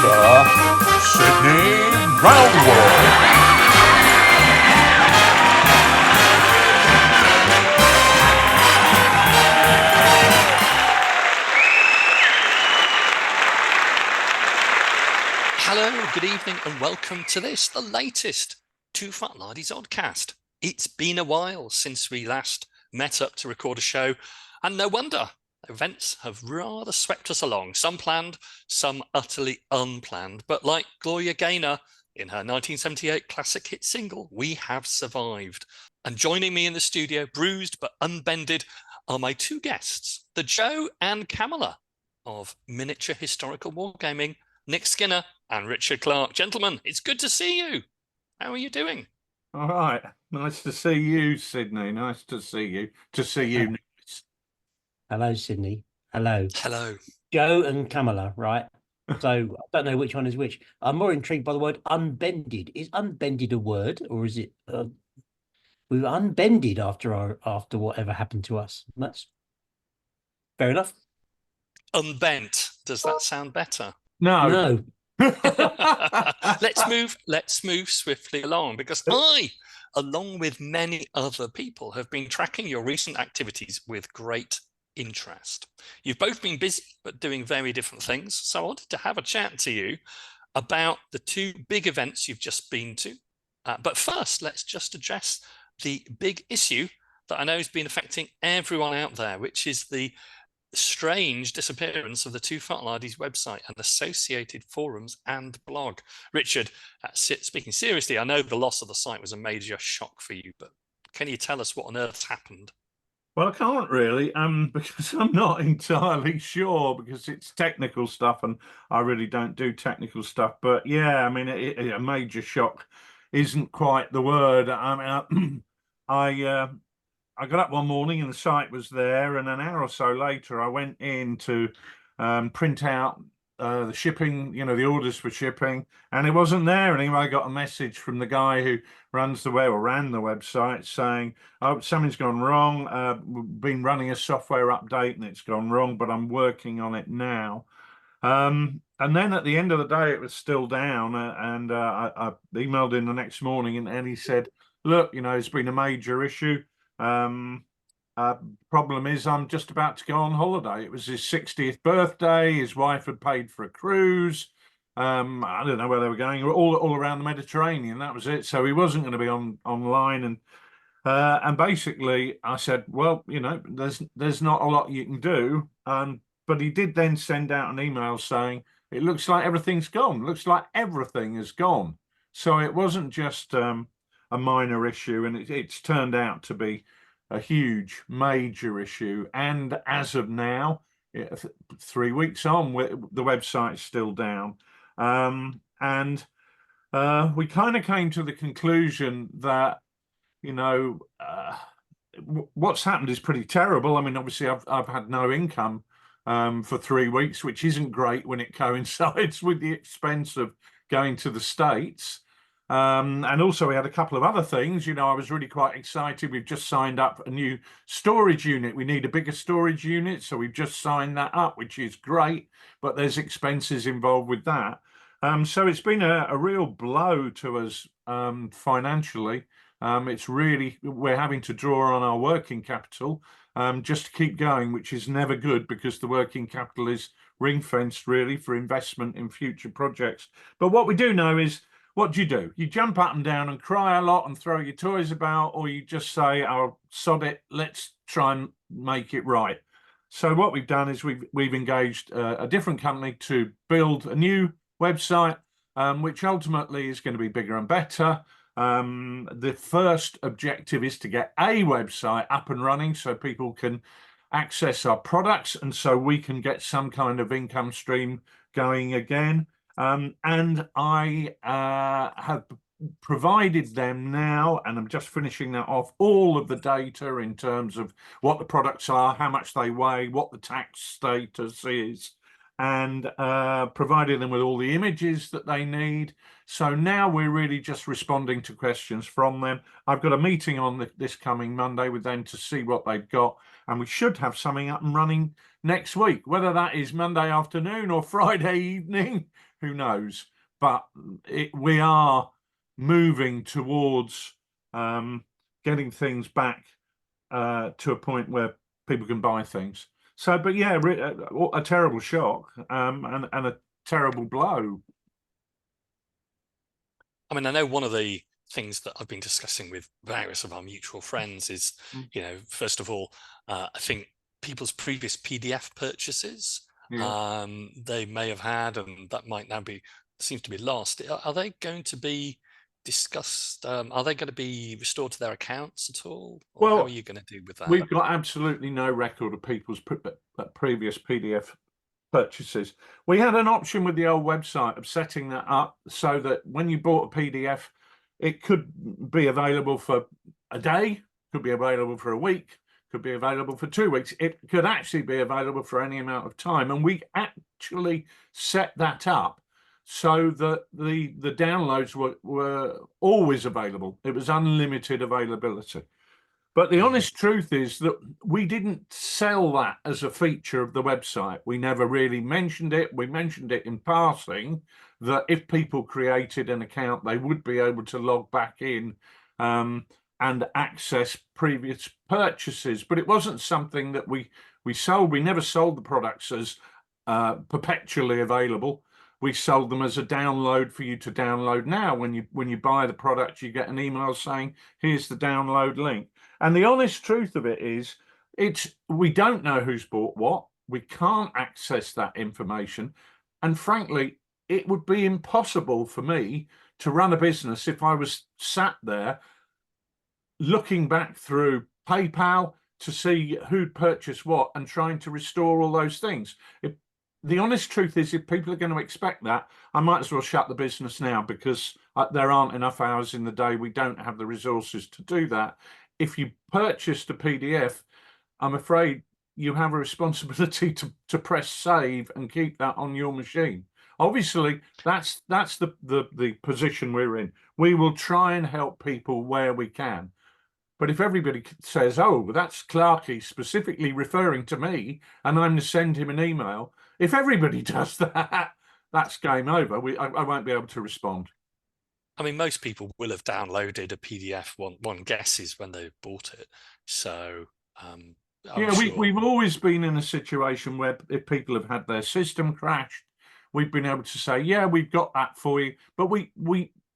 the Sydney Roundworld. Hello, good evening, and welcome to this, the latest ToolFatLardies Oddcast. It's been a while since we last met up to record a show, and no wonder. Events have rather swept us along, some planned, some utterly unplanned. But like Gloria Gaynor in her 1978 classic hit single, we have survived. And joining me in the studio, bruised but unbended, are my two guests, the Joe and Camilla of miniature historical wargaming, Nick Skinner and Richard Clark. Gentlemen, it's good to see you. How are you doing? All right. Nice to see you, Sydney. Nice to see you. To see you. Hello, Sydney. Hello. Hello. Joe and Camilla, right? So I don't know which one is which. I'm more intrigued by the word unbended. Is unbended a word, or is it we were unbended after whatever happened to us? That's fair enough. Unbent. Does that sound better? No. Let's move swiftly along, because I, along with many other people, have been tracking your recent activities with great interest. You've both been busy but doing very different things, so I wanted to have a chat to you about the two big events you've just been to. But first, let's just address the big issue that I know has been affecting everyone out there, which is the strange disappearance of the ToolFatLardies website and associated forums and blog. Richard, speaking seriously, I know the loss of the site was a major shock for you, but can you tell us what on earth's happened? Well, I can't really, because I'm not entirely sure, because it's technical stuff and I really don't do technical stuff. But yeah, I mean, a major shock isn't quite the word. I mean, I got up one morning and the site was there, and an hour or so later, I went in to print out the shipping, the orders for shipping, and it wasn't there. And anyway, I got a message from the guy who ran the website saying, "Oh, something's gone wrong. We've been running a software update and it's gone wrong, but I'm working on it now." And then at the end of the day, it was still down, and I emailed him the next morning, and he said, "Look, it's been a major issue. Problem is, I'm just about to go on holiday. It was his 60th birthday. His wife had paid for a cruise. I don't know where they were going, all around the Mediterranean. That was it. So he wasn't going to be online. And basically, I said, well, there's not a lot you can do. But he did then send out an email saying, it looks like everything's gone. Looks like everything is gone. So it wasn't just a minor issue, and it's turned out to be a huge, major issue. And as of now, 3 weeks on, the website's still down. And we kind of came to the conclusion that, what's happened is pretty terrible. I mean, obviously, I've had no income for 3 weeks, which isn't great when it coincides with the expense of going to the States. And also we had a couple of other things. I was really quite excited. We've just signed up a new storage unit. We need a bigger storage unit, so we've just signed that up, which is great, but there's expenses involved with that. So it's been a real blow to us financially. We're having to draw on our working capital just to keep going, which is never good, because the working capital is ring-fenced really for investment in future projects. But what we do know is, what do? You jump up and down and cry a lot and throw your toys about, or you just say, "Oh, sod it, let's try and make it right." So what we've done is we've engaged a different company to build a new website, which ultimately is going to be bigger and better. The first objective is to get a website up and running so people can access our products, and so we can get some kind of income stream going again. And I have provided them now, and I'm just finishing that off, all of the data in terms of what the products are, how much they weigh, what the tax status is, and provided them with all the images that they need. So now we're really just responding to questions from them. I've got a meeting on this coming Monday with them to see what they've got, and we should have something up and running next week. Whether that is Monday afternoon or Friday evening, who knows? But we are moving towards getting things back to a point where people can buy things. So, but yeah, a terrible shock and a terrible blow. I mean, I know one of the things that I've been discussing with various of our mutual friends is, you know, first of all, I think people's previous PDF purchases, they may have had, and that might now seems to be lost. Are they going to be discussed? Are they going to be restored to their accounts at all? Or how are you going to do with that? We've got absolutely no record of people's previous PDF purchases. We had an option with the old website of setting that up so that when you bought a PDF, it could be available for a day, could be available for a week, could be available for 2 weeks. It could actually be available for any amount of time. And we actually set that up so that the downloads were always available. It was unlimited availability. But the honest truth is that we didn't sell that as a feature of the website. We never really mentioned it. We mentioned it in passing that if people created an account, they would be able to log back in and access previous purchases. But it wasn't something that we sold. We never sold the products as perpetually available. We sold them as a download for you to download now. When you buy the product, you get an email saying, here's the download link. And the honest truth of it is, we don't know who's bought what. We can't access that information. And frankly, it would be impossible for me to run a business if I was sat there looking back through PayPal to see who'd purchased what and trying to restore all those things. The honest truth is, if people are going to expect that, I might as well shut the business now, because there aren't enough hours in the day. We don't have the resources to do that. If you purchased a PDF, I'm afraid you have a responsibility to press save and keep that on your machine. Obviously, that's the position we're in. We will try and help people where we can. But if everybody says, oh, that's Clarkey specifically referring to me, and I'm to send him an email, if everybody does that, that's game over. I won't be able to respond. I mean, most people will have downloaded a PDF, one guesses, when they bought it. So, we've always been in a situation where if people have had their system crashed, we've been able to say, yeah, we've got that for you. But we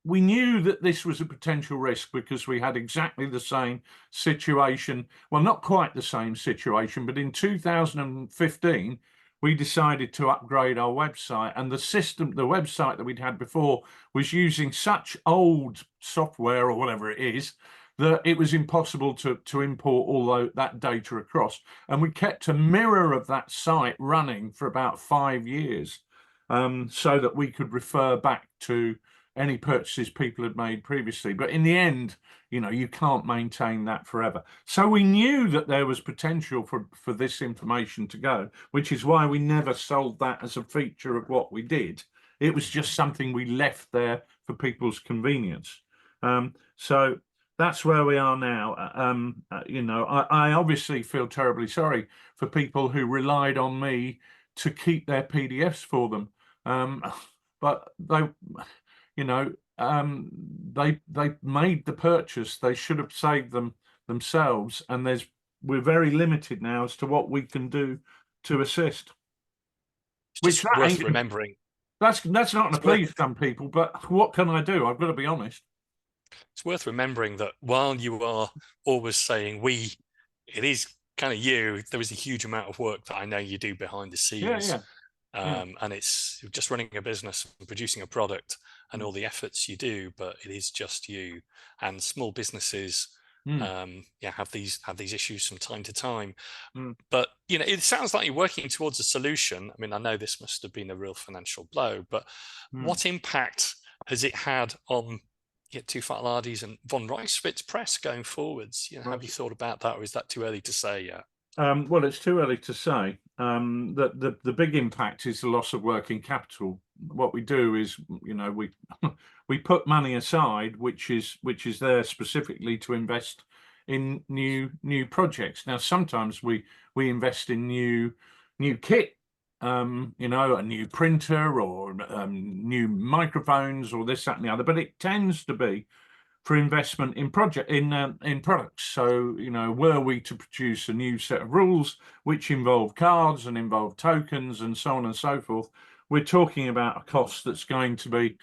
knew that this was a potential risk because we had exactly the same situation. Well, not quite the same situation, but in 2015, we decided to upgrade our website, and the website that we'd had before was using such old software or whatever it is that it was impossible to import all that data across. And we kept a mirror of that site running for about 5 years so that we could refer back to any purchases people had made previously. But in the end, you can't maintain that forever. So we knew that there was potential for this information to go, which is why we never sold that as a feature of what we did. It was just something we left there for people's convenience. So that's where we are now. I obviously feel terribly sorry for people who relied on me to keep their PDFs for them. But they made the purchase. They should have saved them themselves, and we're very limited now as to what we can do to assist. Which is worth remembering. That's not going to please some people, but what can I do? I've got to be honest. It's worth remembering that while you are always saying it is kind of you, there is a huge amount of work that I know you do behind the scenes. And it's just running a business and producing a product and all the efforts you do, but it is just you. And small businesses have these issues from time to time. But it sounds like you're working towards a solution. I mean, I know this must have been a real financial blow, but what impact has it had on ToolFatLardies and von Reiswitz Press going forwards? Have you thought about that, or is that too early to say yet? Well, it's too early to say. The big impact is the loss of working capital. What we do is, we we put money aside, which is there specifically to invest in new projects. Now, sometimes we invest in new kit, a new printer or new microphones or this, that, and the other. But it tends to be for investment in products. So, were we to produce a new set of rules which involve cards and involve tokens and so on and so forth, we're talking about a cost that's going to be,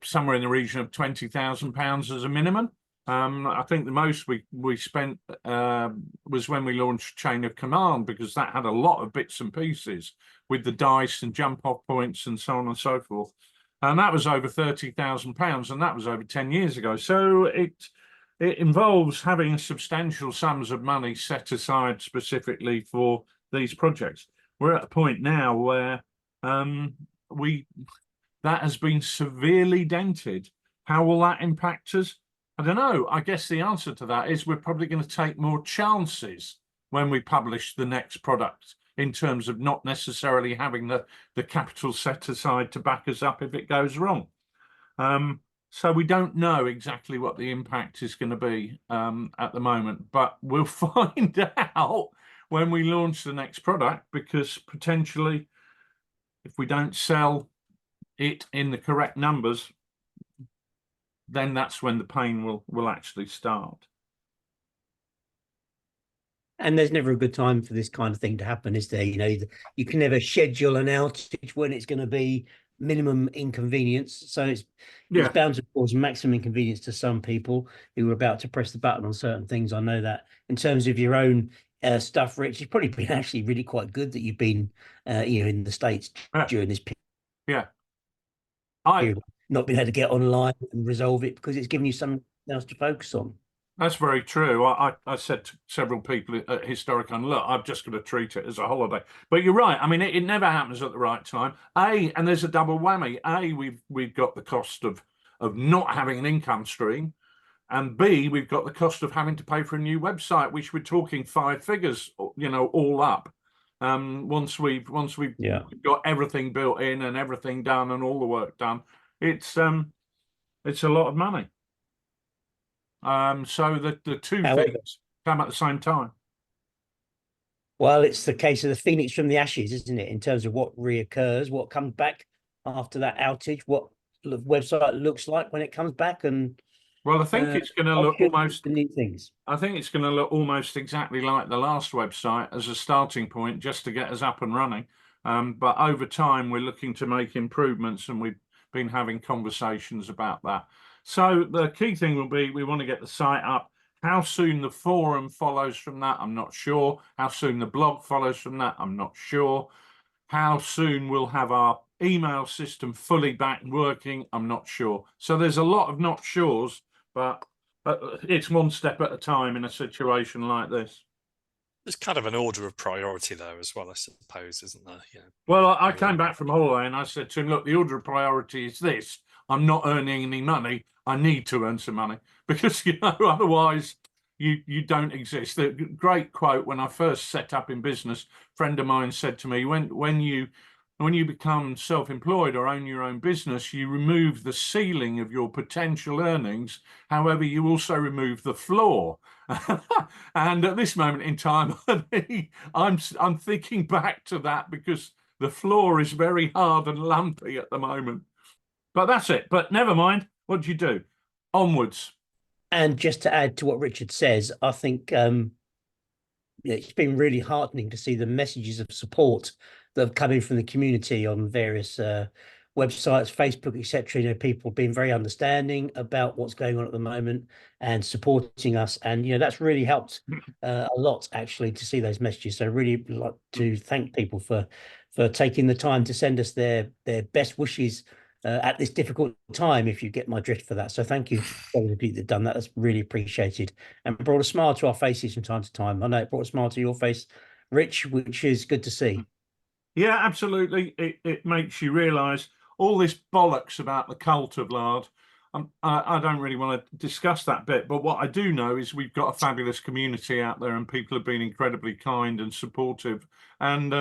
somewhere in the region of £20,000 as a minimum. I think the most we spent was when we launched Chain of Command, because that had a lot of bits and pieces with the dice and jump off points and so on and so forth. And that was over £30,000, and that was over 10 years ago. So it involves having substantial sums of money set aside specifically for these projects. We're at a point now where that has been severely dented. How will that impact us? I don't know. I guess the answer to that is we're probably going to take more chances when we publish the next product, in terms of not necessarily having the capital set aside to back us up if it goes wrong. So we don't know exactly what the impact is going to be at the moment, but we'll find out when we launch the next product, because potentially if we don't sell it in the correct numbers, then that's when the pain will actually start. And there's never a good time for this kind of thing to happen, is there? You can never schedule an outage when it's going to be minimum inconvenience. So it's bound to cause maximum inconvenience to some people who are about to press the button on certain things. I know that. In terms of your own stuff, Rich, it's probably been actually really quite good that you've been, in the States during this period. Yeah. Not been able to get online and resolve it, because it's given you something else to focus on. That's very true. I said to several people at Historicon, look, I've just got to treat it as a holiday. But you're right. I mean, it never happens at the right time. And there's a double whammy. We've got the cost of not having an income stream, and B, we've got the cost of having to pay for a new website, which we're talking 5 figures, all up. Once we've got everything built in and everything done and all the work done, it's a lot of money. So the two things come at the same time. Well, it's the case of the phoenix from the ashes, isn't it? In terms of what reoccurs, what comes back after that outage, what the website looks like when it comes back, and well, I think it's going to look almost new things. I think it's going to look almost exactly like the last website as a starting point, just to get us up and running. But over time, we're looking to make improvements, and we've been having conversations about that. So the key thing will be, we want to get the site up. How soon the forum follows from that, I'm not sure. How soon the blog follows from that, I'm not sure. How soon we'll have our email system fully back working, I'm not sure. So there's a lot of not sures, but it's one step at a time in a situation like this. There's kind of an order of priority there as well, I suppose, isn't there? Yeah. Well, I came back from holiday and I said to him, look, the order of priority is this. I'm not earning any money. I need to earn some money, because, otherwise you don't exist. The great quote, when I first set up in business, a friend of mine said to me, when you become self-employed or own your own business, you remove the ceiling of your potential earnings. However, you also remove the floor. And at this moment in time, I'm thinking back to that, because the floor is very hard and lumpy at the moment. But that's it. But never mind. What do you do? Onwards. And just to add to what Richard says, I think it's been really heartening to see the messages of support that have come in from the community on various websites, Facebook, etc. People being very understanding about what's going on at the moment and supporting us, and that's really helped a lot, actually, to see those messages. So I really like to thank people for taking the time to send us their best wishes at this difficult time, if you get my drift for that. So thank you for the people that have done that. That's really appreciated, and brought a smile to our faces from time to time. I know it brought a smile to your face, Rich, which is good to see. Yeah, absolutely. It makes you realise all this bollocks about the cult of lard. I don't really want to discuss that bit, but what I do know is we've got a fabulous community out there, and people have been incredibly kind and supportive. And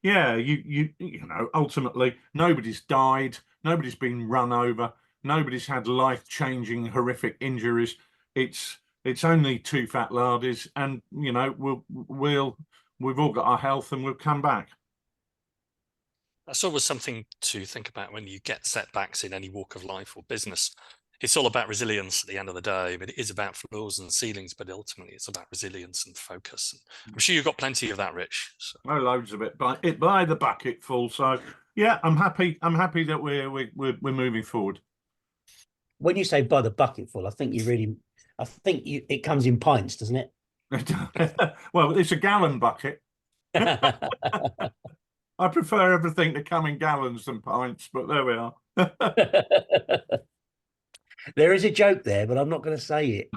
yeah, you know, ultimately nobody's died, nobody's been run over, nobody's had life-changing, horrific injuries. It's only two fat lardies, and you know, we've all got our health, and we'll come back. That's always something to think about when you get setbacks in any walk of life or business. It's all about resilience at the end of the day, but it is about floors and ceilings, but ultimately it's about resilience and focus. And I'm sure you've got plenty of that, Rich. So. Oh, loads of it, by the bucket full. So yeah, I'm happy that we're moving forward. When you say by the bucket full, I think it comes in pints, doesn't it? Well, it's a gallon bucket. I prefer everything to come in gallons than pints, but there we are. There is a joke there, but I'm not going to say it.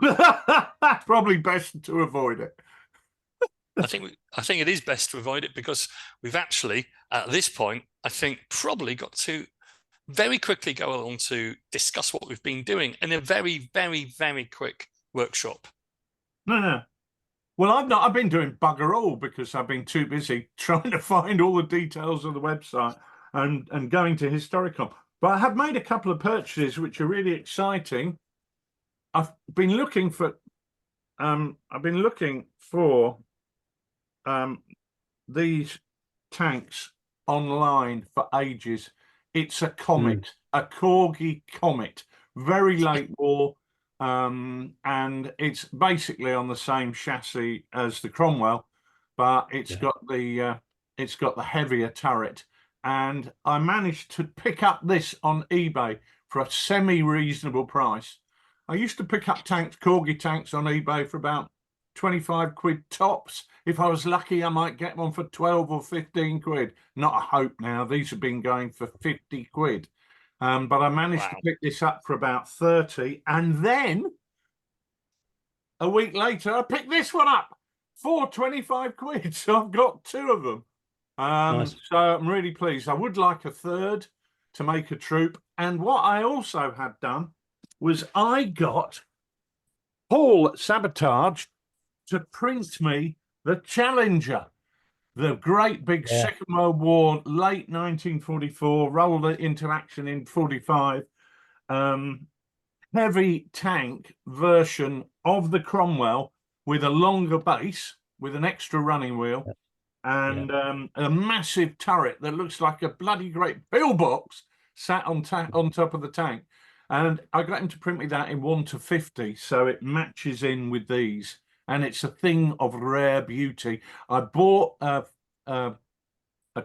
Probably best to avoid it. I think it is best to avoid it, because we've actually, at this point, I think probably got to very quickly go along to discuss what we've been doing in a very, very, very quick workshop. No. Well, I've been doing bugger all because I've been too busy trying to find all the details of the website and going to Historicon. But I have made a couple of purchases which are really exciting. I've been looking for these tanks online for ages. It's a comet, a Corgi comet, very late war. And it's basically on the same chassis as the Cromwell, but it's got the heavier turret. And I managed to pick up this on eBay for a semi-reasonable price. I used to pick up Corgi tanks on eBay for about 25 quid tops. If I was lucky, I might get one for 12 or 15 quid. Not a hope now. These have been going for 50 quid. But I managed to pick this up for about 30. And then a week later, I picked this one up for 25 quid. So I've got two of them. Nice. So I'm really pleased. I would like a third to make a troop. And what I also had done was I got Paul Sabotage to print me the Challenger. The great big Second World War, late 1944, rolled it into action in 45. Heavy tank version of the Cromwell with a longer base, with an extra running wheel, and a massive turret that looks like a bloody great pillbox sat on top of the tank. And I got him to print me that in 1:50, so it matches in with these. And it's a thing of rare beauty. I bought a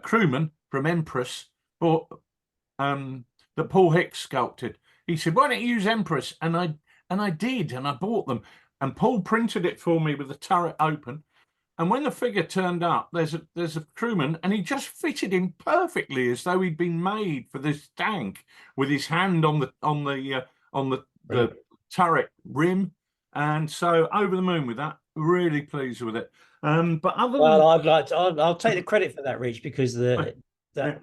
crewman from Empress, that Paul Hicks sculpted. He said, "Why don't you use Empress?" And I did, and I bought them. And Paul printed it for me with the turret open. And when the figure turned up, there's a crewman, and he just fitted him perfectly, as though he'd been made for this tank, with his hand on the turret rim. And so over the moon with that. Really pleased with it. But other than I'll take the credit for that, Rich, because that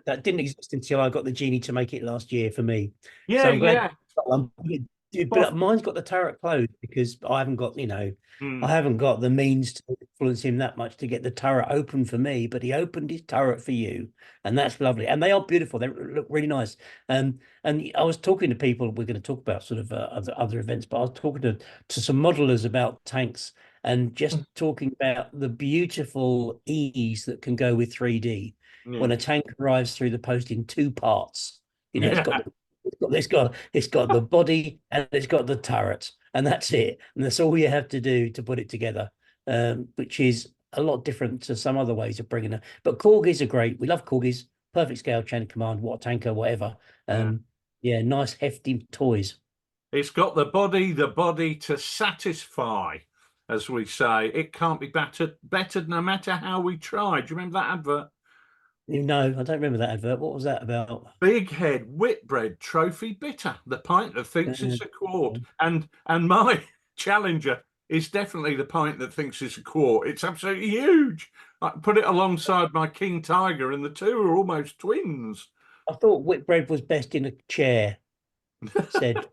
didn't exist until I got the genie to make it last year for me. But mine's got the turret closed because I haven't got, I haven't got the means to influence him that much to get the turret open for me, but he opened his turret for you, and that's lovely. And they are beautiful. They look really nice. And I was talking to people, we're going to talk about sort of other events, but I was talking to some modelers about tanks and just talking about the beautiful ease that can go with 3D when a tank arrives through the post in two parts. It's got the body and it's got the turret, and that's it. And that's all you have to do to put it together, which is a lot different to some other ways of bringing it. But Corgis are great. We love Corgis. Perfect scale, chain of command, water tanker, whatever. Nice hefty toys. It's got the body to satisfy, as we say. It can't be bettered no matter how we try. Do you remember that advert? No, I don't remember that advert. What was that about? Big Head Whitbread Trophy Bitter, the pint that thinks it's a quart. And my Challenger is definitely the pint that thinks it's a quart. It's absolutely huge. I put it alongside my King Tiger, and the two are almost twins. I thought Whitbread was best in a chair, said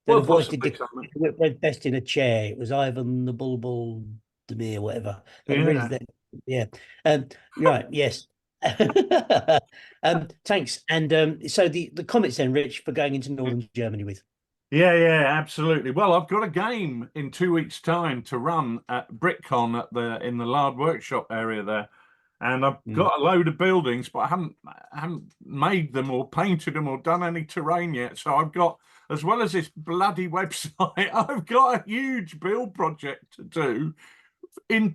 So Well, the voice did possibly something. went best in a chair. It was Ivan the Bulbul Demir, whatever. But Yeah. yeah. Right. Yes. Thanks. And so the comments then, Rich, for going into northern Germany with. Yeah, absolutely. Well, I've got a game in 2 weeks' time to run at BrickCon in the Lard Workshop area there, and I've got a load of buildings, but I haven't made them or painted them or done any terrain yet. So I've got, as well as this bloody website, I've got a huge build project to do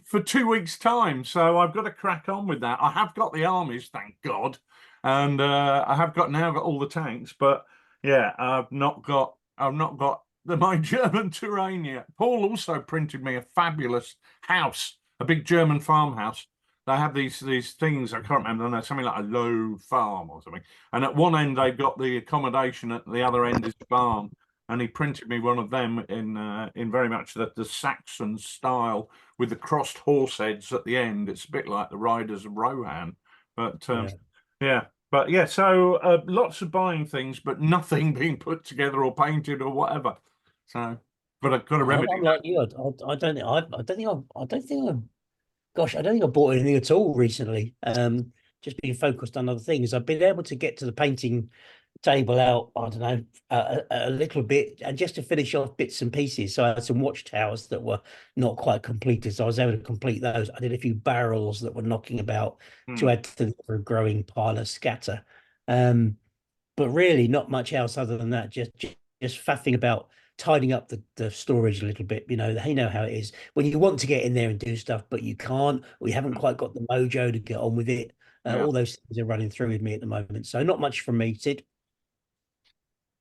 for 2 weeks' time. So I've got to crack on with that. I have got the armies, thank God, and I have now got all the tanks, but yeah, I've not got my German terrain yet. Paul also printed me a fabulous house, a big German farmhouse. They have these things, I can't remember, they're something like a low farm or something. And at one end they've got the accommodation, at the other end is farm. And he printed me one of them in very much the Saxon style with the crossed horse heads at the end. It's a bit like the Riders of Rohan, but yeah. But yeah, so lots of buying things, but nothing being put together or painted or whatever. So, but I've got a remedy. I'm like you. I don't think I've. Gosh, I don't think I bought anything at all recently. Just being focused on other things. I've been able to get to the painting table out, I don't know, a little bit, and just to finish off bits and pieces. So I had some watchtowers that were not quite completed, so I was able to complete those. I did a few barrels that were knocking about to add to the growing pile of scatter. But really not much else other than that, just faffing about tidying up the storage a little bit. You know how it is when you want to get in there and do stuff, but you can't, or you haven't quite got the mojo to get on with it. All those things are running through with me at the moment. So not much from me, Sid.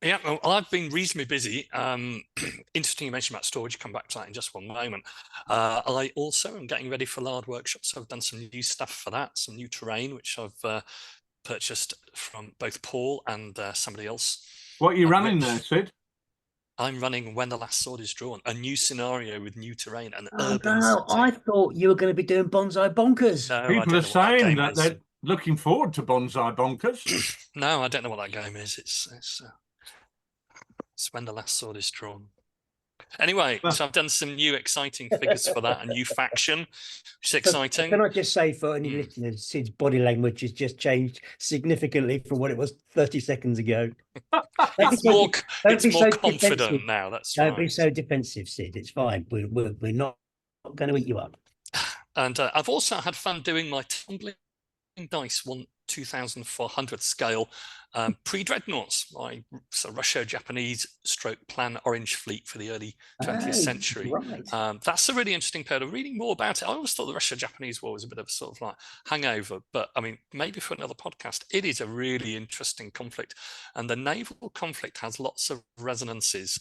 Yeah, well, I've been reasonably busy. Interesting you mentioned about storage. Come back to that in just one moment. I also am getting ready for Lard Workshop, so I've done some new stuff for that, some new terrain, which I've purchased from both Paul and somebody else. What are you running there, Sid? I'm running When the Last Sword is Drawn, a new scenario with new terrain and I thought you were going to be doing Bonsai Bonkers. No, people are saying that they're looking forward to Bonsai Bonkers. No, I don't know what that game is. It's When the Last Sword is Drawn. Anyway, so I've done some new exciting figures for that, a new faction, which is exciting. Can I just say for any listeners, Sid's body language has just changed significantly from what it was 30 seconds ago. It's more confident defensive now. That's Don't right. be so defensive, Sid. It's fine. We're not going to eat you up. And I've also had fun doing my tumbling dice 2,400 scale pre-dreadnoughts, my Russo-Japanese stroke plan Orange Fleet for the early 20th century. Right. That's a really interesting period of reading more about it. I always thought the Russo-Japanese War was a bit of a sort of like hangover, but I mean, maybe for another podcast, it is a really interesting conflict. And the naval conflict has lots of resonances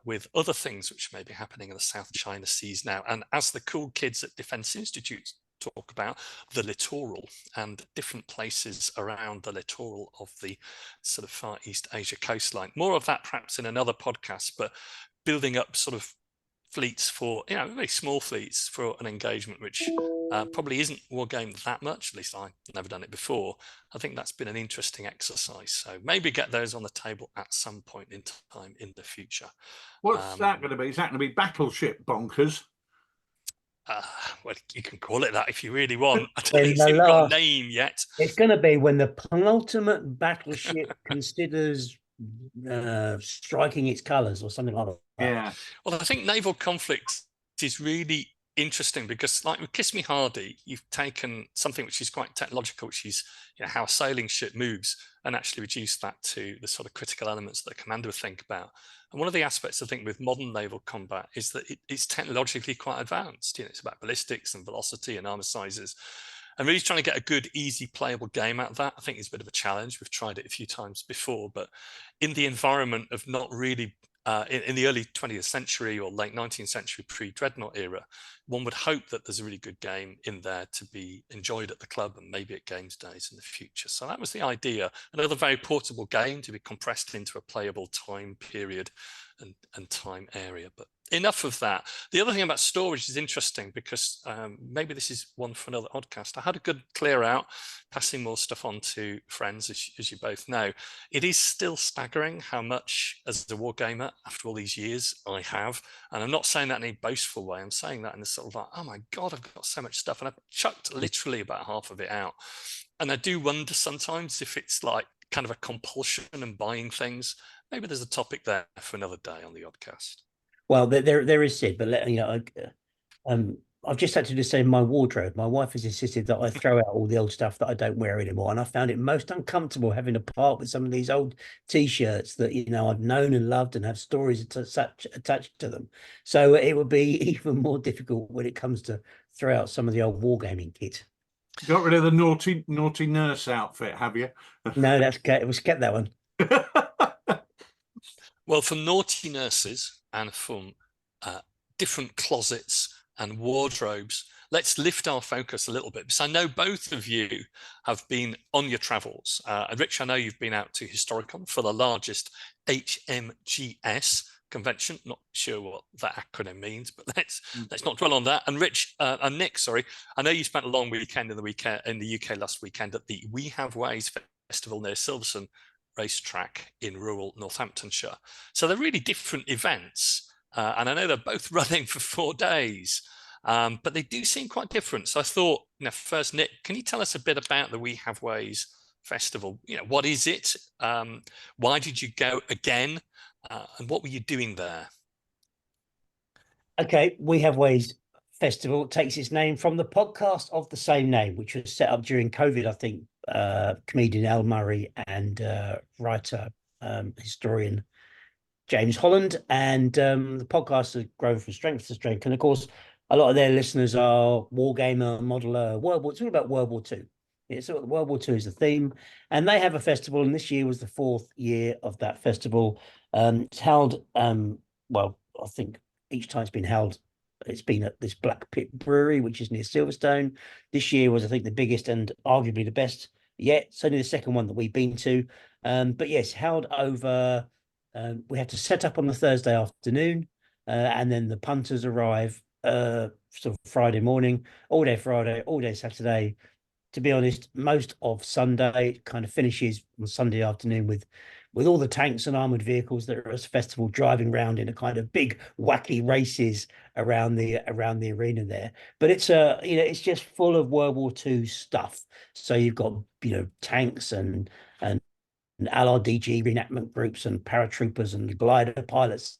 with other things which may be happening in the South China Seas now. And as the cool kids at Defence Institute talk about, the littoral and different places around the littoral of the sort of Far East Asia coastline. More of that perhaps in another podcast, but building up sort of fleets for, very small fleets for an engagement which probably isn't wargamed that much, at least I've never done it before. I think that's been an interesting exercise. So maybe get those on the table at some point in time in the future. What's that going to be? Is that going to be Battleship Bonkers? Well, you can call it that if you really want. I don't think it's even got a name yet. It's going to be when the penultimate battleship considers striking its colours or something like that. Yeah. Well, I think naval conflict is really interesting because, like with Kiss Me Hardy, you've taken something which is quite technological, which is how a sailing ship moves, and actually reduced that to the sort of critical elements that a commander would think about. And one of the aspects I think with modern naval combat is that it's technologically quite advanced. It's about ballistics and velocity and armor sizes. And really trying to get a good, easy, playable game out of that, I think is a bit of a challenge. We've tried it a few times before, but in the environment of not really in the early 20th century or late 19th century pre-dreadnought era, one would hope that there's a really good game in there to be enjoyed at the club and maybe at games days in the future. So that was the idea. Another very portable game to be compressed into a playable time period and time area. But enough of that. The other thing about storage is interesting because maybe this is one for another podcast. I had a good clear out, passing more stuff on to friends, as you both know. It is still staggering how much, as a war gamer, after all these years, I have. And I'm not saying that in a boastful way. I'm saying that in a sort of like, oh my God, I've got so much stuff. And I've chucked literally about half of it out. And I do wonder sometimes if it's like kind of a compulsion and buying things. Maybe there's a topic there for another day on the Oddcast. Well, there is Sid, but I've just had to just say my wardrobe. My wife has insisted that I throw out all the old stuff that I don't wear anymore, and I found it most uncomfortable having to part with some of these old T-shirts that I've known and loved and have stories attached to them. So it would be even more difficult when it comes to throw out some of the old wargaming kit. Got rid of the naughty nurse outfit, have you? No, it was kept that one. Well, for naughty nurses and from different closets and wardrobes, let's lift our focus a little bit, because I know both of you have been on your travels. Rich, I know you've been out to Historicon for the largest HMGS convention. Not sure what that acronym means, but let's not dwell on that. And Rich and Nick, sorry, I know you spent a long weekend in the UK last weekend at the We Have Ways Festival near Silverstone racetrack in rural Northamptonshire. So they're really different events. And I know they're both running for 4 days, but they do seem quite different. So I thought, first, Nick, can you tell us a bit about the We Have Ways Festival? What is it? Why did you go again? And what were you doing there? Okay, We Have Ways Festival takes its name from the podcast of the same name, which was set up during COVID, I think. Comedian Al Murray and writer, historian James Holland, and the podcast has grown from strength to strength. And of course, a lot of their listeners are wargamer, modeler, it's all about World War II. It's all, World War II is the theme, and they have a festival, and this year was the 4th year of that festival. It's held, well, I think each time it's been at this Black Pit Brewery, which is near Silverstone. This year was, I think, the biggest and arguably the best yet. It's only the second one that we've been to. But yes, held over. We had to set up on the Thursday afternoon, and then the punters arrive sort of Friday morning, all day Friday, all day Saturday. To be honest, most of Sunday kind of finishes on Sunday afternoon with all the tanks and armored vehicles that are at the festival driving around in a kind of big wacky races around the arena there. But it's it's just full of World War II stuff. So you've got tanks and LRDG reenactment groups and paratroopers and glider pilots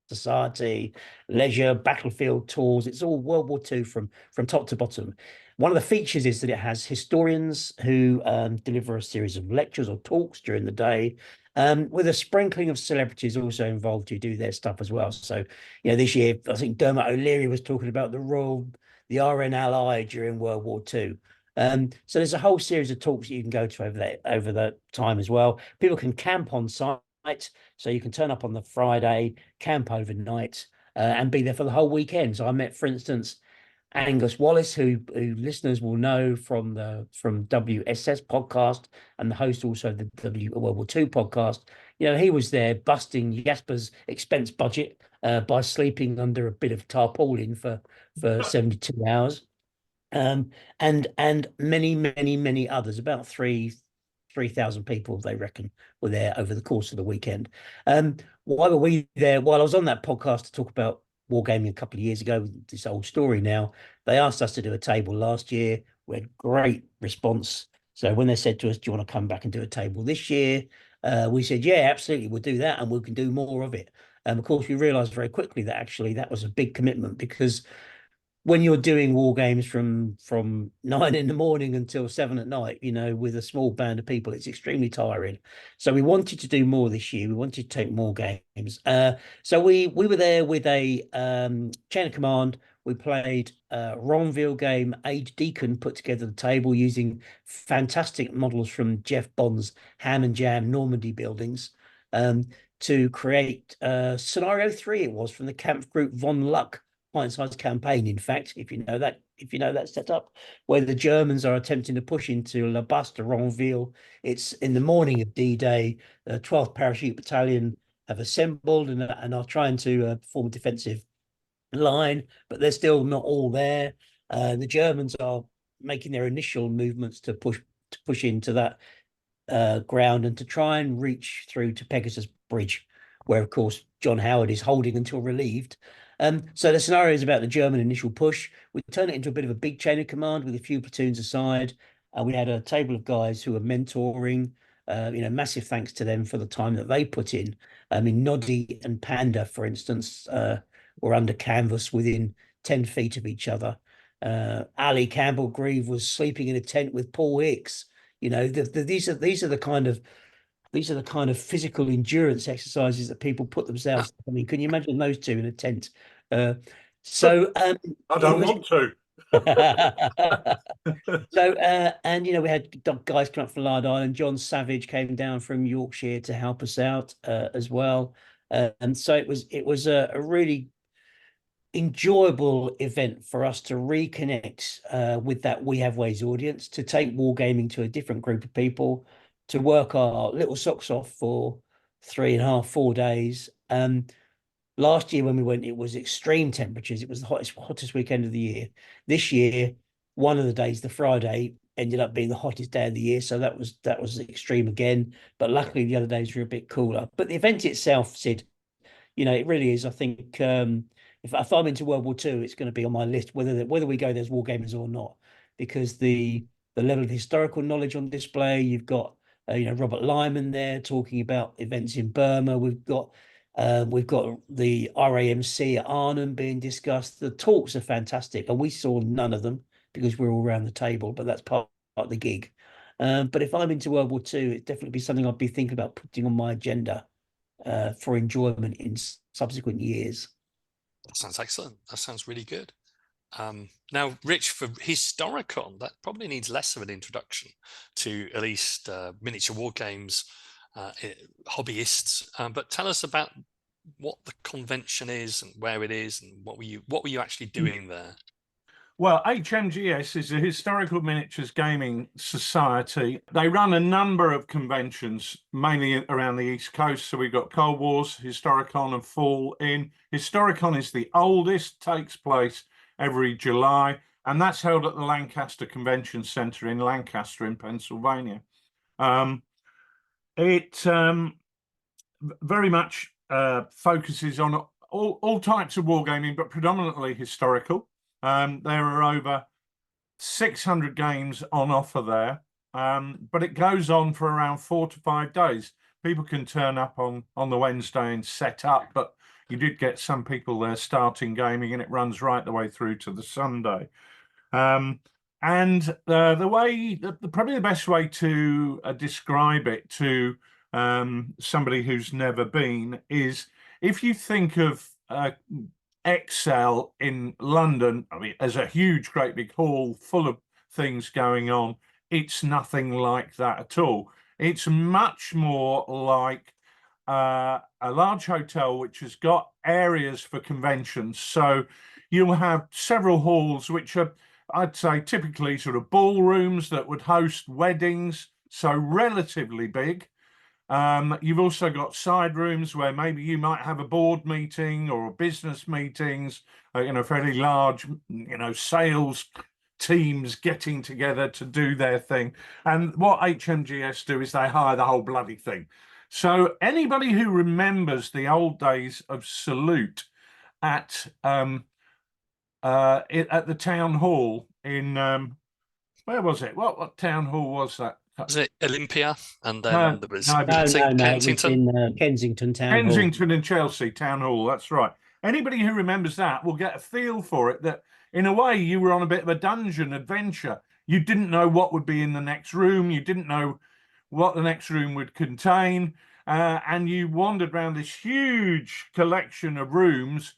society, leisure, battlefield tours. It's all World War II from top to bottom. One of the features is that it has historians who deliver a series of lectures or talks during the day, with a sprinkling of celebrities also involved who do their stuff as well. So, this year, I think Dermot O'Leary was talking about the RNLI during World War II. So there's a whole series of talks that you can go to over that time as well. People can camp on site. So you can turn up on the Friday, camp overnight, and be there for the whole weekend. So I met, for instance, Angus Wallace, who listeners will know from WSS podcast, and the host also of the World War II podcast. He was there busting Jasper's expense budget by sleeping under a bit of tarpaulin for 72 hours. And many others, about 3,000 people, they reckon, were there over the course of the weekend. Why were we there? Well, I was on that podcast to talk about wargaming a couple of years ago, this old story now. They asked us to do a table last year. We had great response. So when they said to us, do you want to come back and do a table this year? We said, yeah, absolutely, we'll do that, and we can do more of it. Of course, we realized very quickly that actually that was a big commitment, because when you're doing war games from 9 in the morning until 7 at night, with a small band of people, it's extremely tiring. So we wanted to do more this year. We wanted to take more games. So we were there with a chain of command. We played a Ronville game. Age Deacon put together the table using fantastic models from Jeff Bond's Ham and Jam Normandy buildings, to create scenario 3. It was from the camp group Von Luck Pint-sized campaign, in fact, if you know that setup, where the Germans are attempting to push into La Basse de Ronville. It's in the morning of D-Day. The 12th Parachute Battalion have assembled and are trying to form a defensive line, but they're still not all there. The Germans are making their initial movements to push into that ground and to try and reach through to Pegasus Bridge, where of course John Howard is holding until relieved. So the scenario is about the German initial push. We turn it into a bit of a big chain of command with a few platoons aside. We had a table of guys who were mentoring. Massive thanks to them for the time that they put in. I mean, Noddy and Panda, for instance, were under canvas within 10 feet of each other. Ali Campbell Grieve was sleeping in a tent with Paul Hicks. These are the kind of physical endurance exercises that people put themselves. I mean, can you imagine those two in a tent? I don't want to. So, we had guys come up from Lard Island. John Savage came down from Yorkshire to help us out as well. And so it was a really enjoyable event for us to reconnect with that We Have Ways audience, to take wargaming to a different group of people, to work our little socks off for 3.5, 4 days. Last year when we went, it was extreme temperatures. It was the hottest weekend of the year. This year, one of the days, the Friday, ended up being the hottest day of the year. So that was extreme again. But luckily the other days were a bit cooler. But the event itself, Sid, it really is. I think if I'm into World War II, it's going to be on my list, whether we go there's wargamers or not, because the level of historical knowledge on display. You've got Robert Lyman there talking about events in Burma. We've got the RAMC at Arnhem being discussed. The talks are fantastic, and we saw none of them because we're all around the table, but that's part of the gig. But if I'm into World War II, it'd definitely be something I'd be thinking about putting on my agenda for enjoyment in subsequent years. That sounds excellent. That sounds really good. Now, Rich, for Historicon, that probably needs less of an introduction to at least miniature war games hobbyists. But tell us about what the convention is and where it is, and what were you actually doing there? Well, HMGS is a historical miniatures gaming society. They run a number of conventions, mainly around the East Coast. So we've got Cold Wars, Historicon, and Fall In. Historicon is the oldest, takes place every July, and that's held at the Lancaster Convention Center in Lancaster in Pennsylvania. It very much focuses on all types of wargaming, but predominantly historical. There are over 600 games on offer there, but it goes on for around 4 to 5 days. People can turn up on the Wednesday and set up, but you did get some people there starting gaming, and it runs right the way through to the Sunday. And probably the best way to describe it to somebody who's never been is, if you think of Excel in London, I mean, as a huge, great big hall full of things going on, it's nothing like that at all. It's much more like a large hotel which has got areas for conventions. So you'll have several halls which are, I'd say, typically sort of ballrooms that would host weddings, so relatively big. You've also got side rooms where maybe you might have a board meeting or business meetings, fairly large, sales teams getting together to do their thing. And what HMGS do is they hire the whole bloody thing. So anybody who remembers the old days of Salute at the town hall in where was it? What town hall was that? Was it Olympia? And then there was No, Kensington. it was in Kensington Town Hall. Kensington and Chelsea Town Hall, that's right. Anybody who remembers that will get a feel for it, that in a way you were on a bit of a dungeon adventure. You didn't know what would be in the next room. You didn't know what the next room would contain. And you wandered around this huge collection of rooms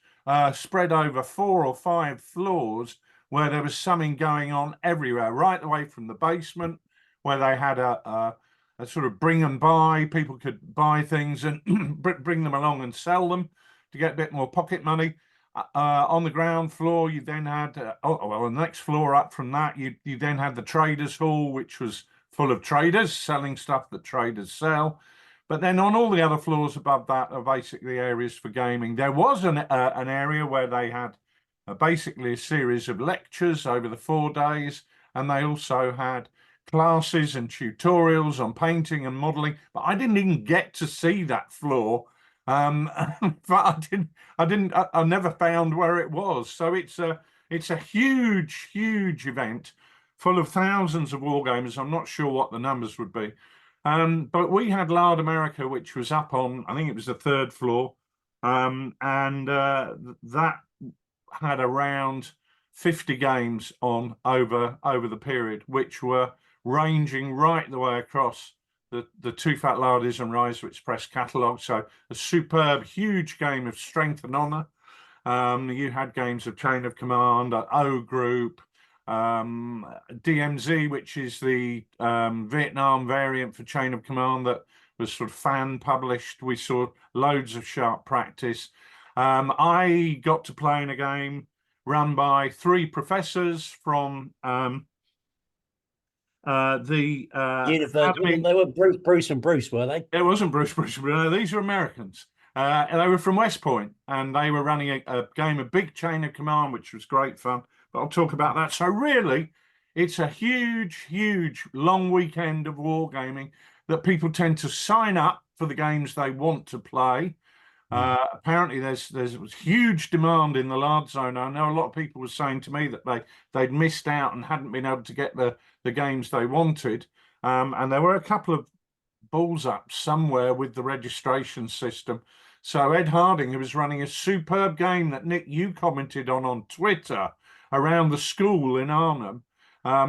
spread over 4 or 5 floors, where there was something going on everywhere, right away from the basement, where they had a sort of bring and buy. People could buy things and bring them along and sell them to get a bit more pocket money. On the ground floor, you then had, the next floor up from that, you then had the traders hall, which was full of traders selling stuff that traders sell. But then on all the other floors above that are basically areas for gaming. There was an area where they had basically a series of lectures over the 4 days, and they also had classes and tutorials on painting and modeling. But I didn't even get to see that floor. But I never found where it was. So it's a huge event full of thousands of wargamers. I'm not sure what the numbers would be. But we had Lard America, which was up on, I think it was the 3rd floor. And that had around 50 games on over the period, which were ranging right the way across the ToolFatLardies and Rise to Express catalogue. So a superb, huge game of Strength and Honor. You had games of Chain of Command, O Group, DMZ, which is the Vietnam variant for Chain of Command that was sort of fan published. We saw loads of sharp practice. I got to play in a game run by 3 professors from the Academy. They were Bruce and Bruce, were they? It wasn't Bruce, no, these are Americans. And they were from West Point, and they were running a game of Big Chain of Command, which was great fun. But I'll talk about that. So really, it's a huge, long weekend of wargaming that people tend to sign up for the games they want to play. Apparently, there's huge demand in the Lard Zone. I know a lot of people were saying to me that they'd missed out and hadn't been able to get the games they wanted. And there were a couple of balls up somewhere with the registration system. So Ed Harding, who was running a superb game that Nick, you commented on Twitter around the school in Arnhem,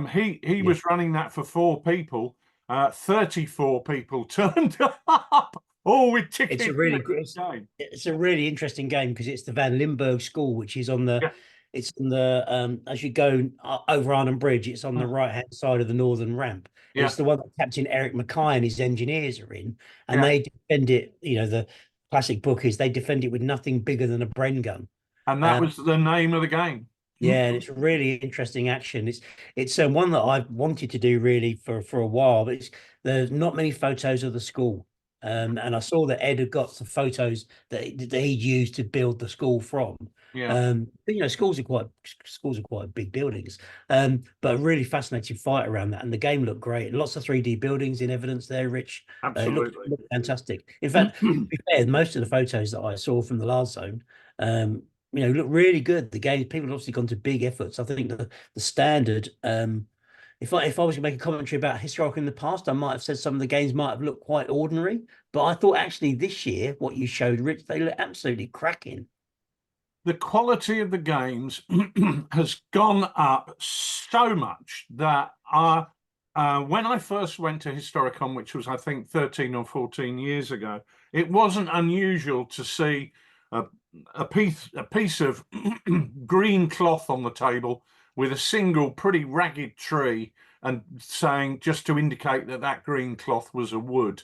he was running that for 4 people. 34 people turned up. Oh, with tickets. It's a really interesting game because it's the Van Limburg School, which is on the it's on the as you go over Arnhem Bridge, it's on the right hand side of the northern ramp. It's the one that Captain Eric Mackay and his engineers are in, and they defend it. You know, the classic book is they defend it with nothing bigger than a Bren gun, and that was the name of the game. Yeah, and it's really interesting action. It's one that I've wanted to do really for a while, but there's not many photos of the school. And I saw that Ed had got some photos that he'd used to build the school from. But, you know, schools are quite big buildings. But a really fascinating fight around that, and the game looked great. Lots of 3D buildings in evidence there, Rich. Absolutely, looked fantastic. In fact, to be fair, most of the photos that I saw from the Lard Zone, you know, look really good. The game, people have obviously gone to big efforts. I think the standard. If I was going to make a commentary about historical in the past, I might have said some of the games might have looked quite ordinary. But I thought actually this year, what you showed, Rich, they look absolutely cracking. The quality of the games has gone up so much that when I first went to Historicon, which was I think 13 or 14 years ago, it wasn't unusual to see a piece of green cloth on the table with a single pretty ragged tree, and saying, just to indicate that green cloth was a wood.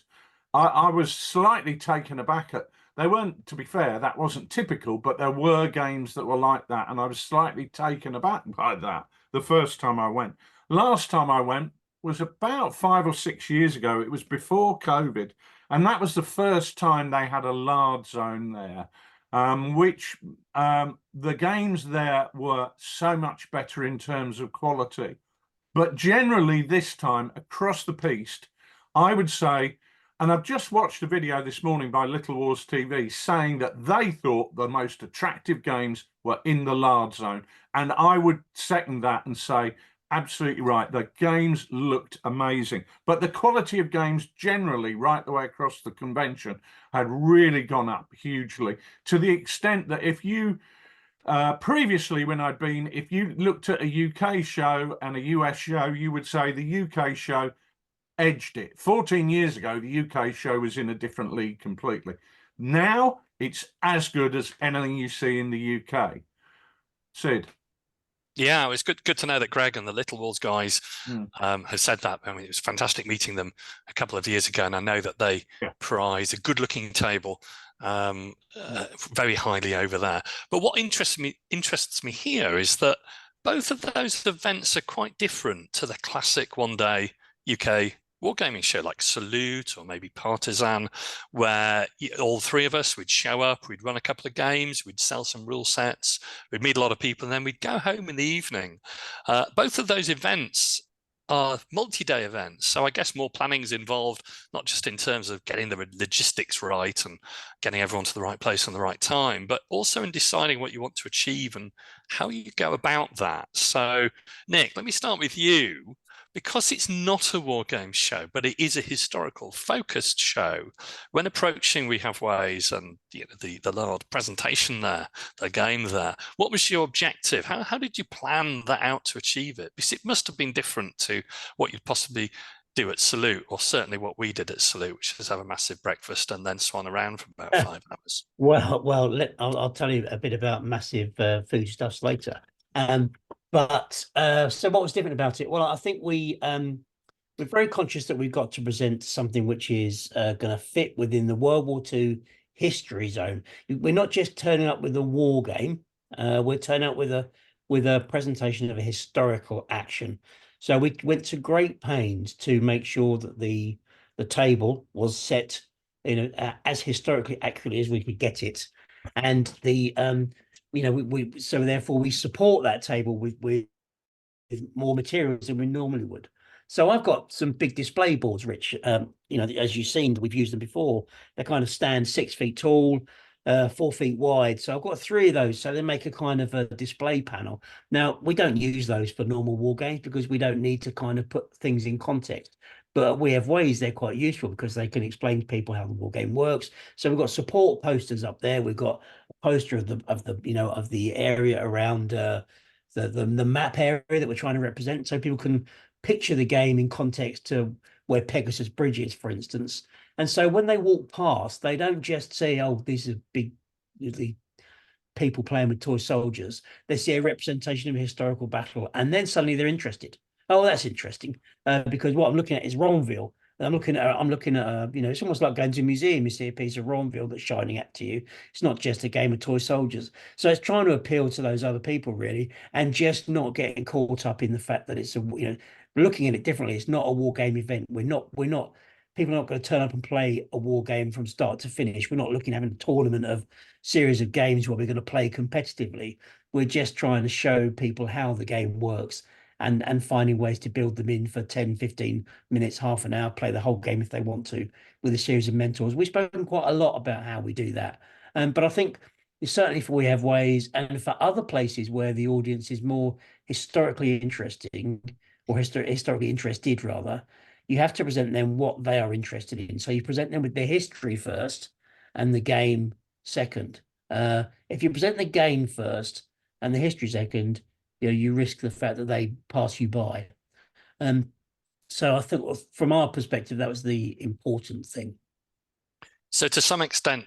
I was slightly taken aback at, they weren't, to be fair, that wasn't typical, but there were games that were like that, and I was slightly taken aback by that the first time I went. Last time I went was about 5 or 6 years ago. It was before COVID, and that was the first time they had a Lard Zone there. Which the games there were so much better in terms of quality. But generally this time across the piece, I would say, and I've just watched a video this morning by Little Wars TV saying that they thought the most attractive games were in the Lard Zone. And I would second that and say, absolutely right. The games looked amazing, but the quality of games generally right the way across the convention had really gone up hugely, to the extent that if you previously, when I'd been, if you looked at a UK show and a US show, you would say the UK show edged it. 14 years ago, the UK show was in a different league completely. Now it's as good as anything you see in the UK. Sid. Yeah, it was good to know that Greg and the Little Wars guys have said that. I mean, it was fantastic meeting them a couple of years ago, and I know that they prize a good-looking table very highly over there. But what interests me here is that both of those events are quite different to the classic one-day UK wargaming show like Salute or maybe Partisan, where all three of us, we'd show up, we'd run a couple of games, we'd sell some rule sets, we'd meet a lot of people, and then we'd go home in the evening. Both of those events are multi-day events, so I guess more planning is involved, not just in terms of getting the logistics right and getting everyone to the right place on the right time, but also in deciding what you want to achieve and how you go about that. So Nick, let me start with you. Because it's not a war game show, but it is a historical focused show, when approaching We Have Ways and the large presentation there, the game there, what was your objective? How did you plan that out to achieve it? Because it must have been different to what you'd possibly do at Salute, or certainly what we did at Salute, which is have a massive breakfast and then swan around for about 5 hours. Well, I'll tell you a bit about massive foodstuffs later. So what was different about it? Well, I think we're very conscious that we've got to present something which is going to fit within the World War II history zone. We're not just turning up with a war game. We're turning up with a presentation of a historical action. So we went to great pains to make sure that the table was set, as historically accurately as we could get it, and so therefore we support that table with more materials than we normally would. So I've got some big display boards, Rich. As you've seen, we've used them before. They kind of stand 6 feet tall, 4 feet wide. So I've got 3 of those. So they make a kind of a display panel. Now, we don't use those for normal war games because we don't need to kind of put things in context. But We Have Ways, they're quite useful because they can explain to people how the war game works. So we've got support posters up there. We've got a poster of the area around the map area that we're trying to represent, so people can picture the game in context to where Pegasus Bridge is, for instance. And so when they walk past, they don't just say, "Oh, these are big people playing with toy soldiers." They see a representation of a historical battle, and then suddenly they're interested. Oh, that's interesting, because what I'm looking at is Ronville. I'm looking at it's almost like going to a museum. You see a piece of Ronville that's shining up to you. It's not just a game of toy soldiers. So it's trying to appeal to those other people, really, and just not getting caught up in the fact that it's looking at it differently. It's not a war game event. People are not going to turn up and play a war game from start to finish. We're not looking at having a tournament of series of games where we're going to play competitively. We're just trying to show people how the game works, and finding ways to build them in for 10, 15 minutes, half an hour, play the whole game if they want to, with a series of mentors. We've spoken quite a lot about how we do that. But I think certainly for We Have Ways, and for other places where the audience is more historically interesting, or historically interested rather, you have to present them what they are interested in. So you present them with their history first and the game second. If you present the game first and the history second, you risk the fact that they pass you by. So I think from our perspective, that was the important thing. So to some extent,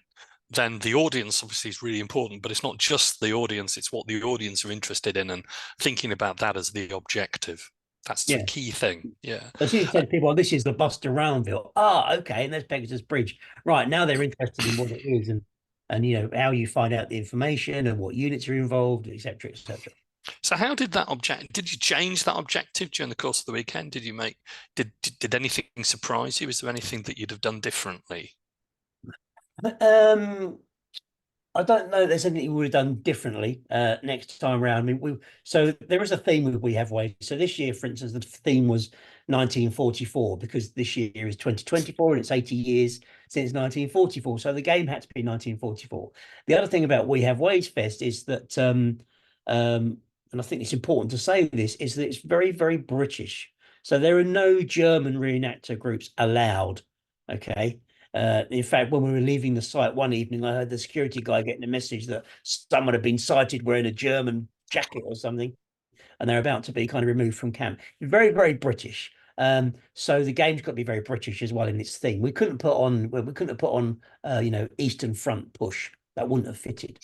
then the audience obviously is really important, but it's not just the audience, it's what the audience are interested in and thinking about that as the objective. That's the key thing. Yeah. As you said, people, this is the Buster Roundville. Okay, and there's Pegasus Bridge. Right, now they're interested in what it is and how you find out the information and what units are involved, etc., etc. So how did you change that objective during the course of the weekend? Did anything surprise you? Is there anything that you'd have done differently? I don't know. There's anything we would have done differently next time around. So there is a theme with We Have Ways. So this year, for instance, the theme was 1944 because this year is 2024 and it's 80 years since 1944. So the game had to be 1944. The other thing about We Have Ways Fest is that and I think it's important to say this, is that it's very, very British. So there are no German reenactor groups allowed, okay? In fact, when we were leaving the site one evening, I heard the security guy getting a message that someone had been sighted wearing a German jacket or something, and they're about to be kind of removed from camp. Very, very British. So the game's got to be very British as well in its theme. We couldn't have put on Eastern Front push. That wouldn't have fitted.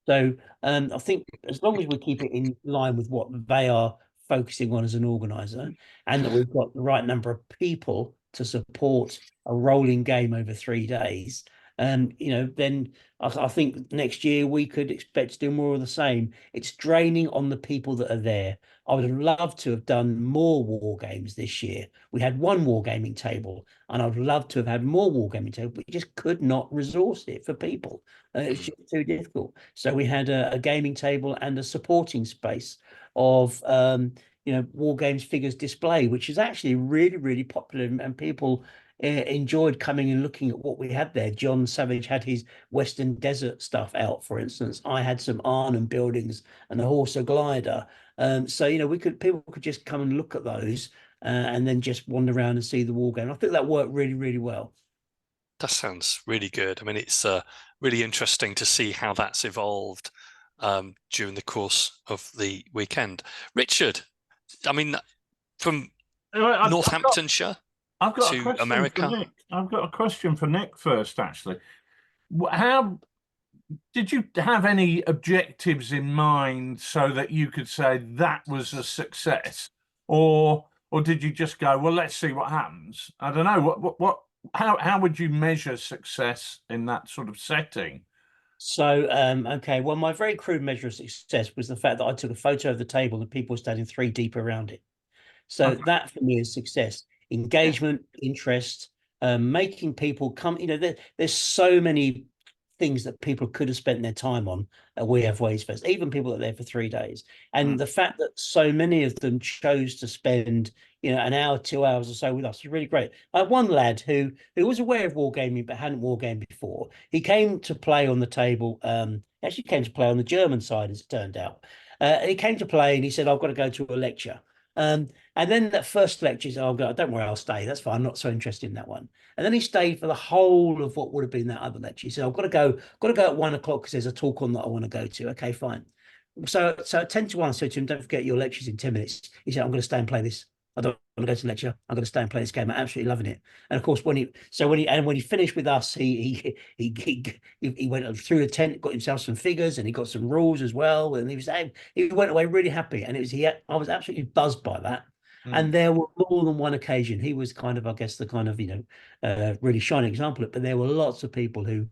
So I think as long as we keep it in line with what they are focusing on as an organizer, and that we've got the right number of people to support a rolling game over 3 days, then I think next year we could expect to do more of the same. It's draining on the people that are there. I would have loved to have done more war games this year. We had one wargaming table, and I'd love to have had more wargaming tables, but we just could not resource it for people. It's just too difficult. So we had a gaming table and a supporting space of war games figures display, which is actually really, really popular, and people enjoyed coming and looking at what we had there. John Savage had his Western Desert stuff out, for instance. I had some Arnhem buildings and a Horsa glider. So people could just come and look at those and then just wander around and see the war game. I think that worked really, really well. That sounds really good. I mean, it's really interesting to see how that's evolved during the course of the weekend. Richard, I mean, from Northamptonshire to America. I've got a question for Nick first, actually. How did you have any objectives in mind so that you could say that was a success, or did you just go, well, let's see what happens? I don't know. How would you measure success in that sort of setting? So, okay, well, my very crude measure of success was the fact that I took a photo of the table and people were standing 3 deep around it. So that for me is success. Engagement, interest, making people come. There's so many things that people could have spent their time on at We Have Ways Fest, even people that are there for 3 days. And the fact that so many of them chose to spend, an hour, 2 hours or so with us is really great. I had one lad who was aware of wargaming but hadn't wargamed before. He came to play on the table, actually came to play on the German side, as it turned out. He came to play and he said, I've got to go to a lecture. And then that first lecture, he said, oh, don't worry, I'll stay. That's fine. I'm not so interested in that one. And then he stayed for the whole of what would have been that other lecture. He said, I've got to go at 1 o'clock because there's a talk on that I want to go to. Okay, fine. So at 10 to 1, I said to him, don't forget your lecture's in 10 minutes. He said, I'm going to stay and play this. I don't want to go to the lecture. I'm going to stay and play this game. I'm absolutely loving it. And of course, when he finished with us, he went through the tent, got himself some figures, and he got some rules as well. And he went away really happy. And I was absolutely buzzed by that. And there were more than one occasion. He was kind of, I guess, the kind of really shining example. But there were lots of people who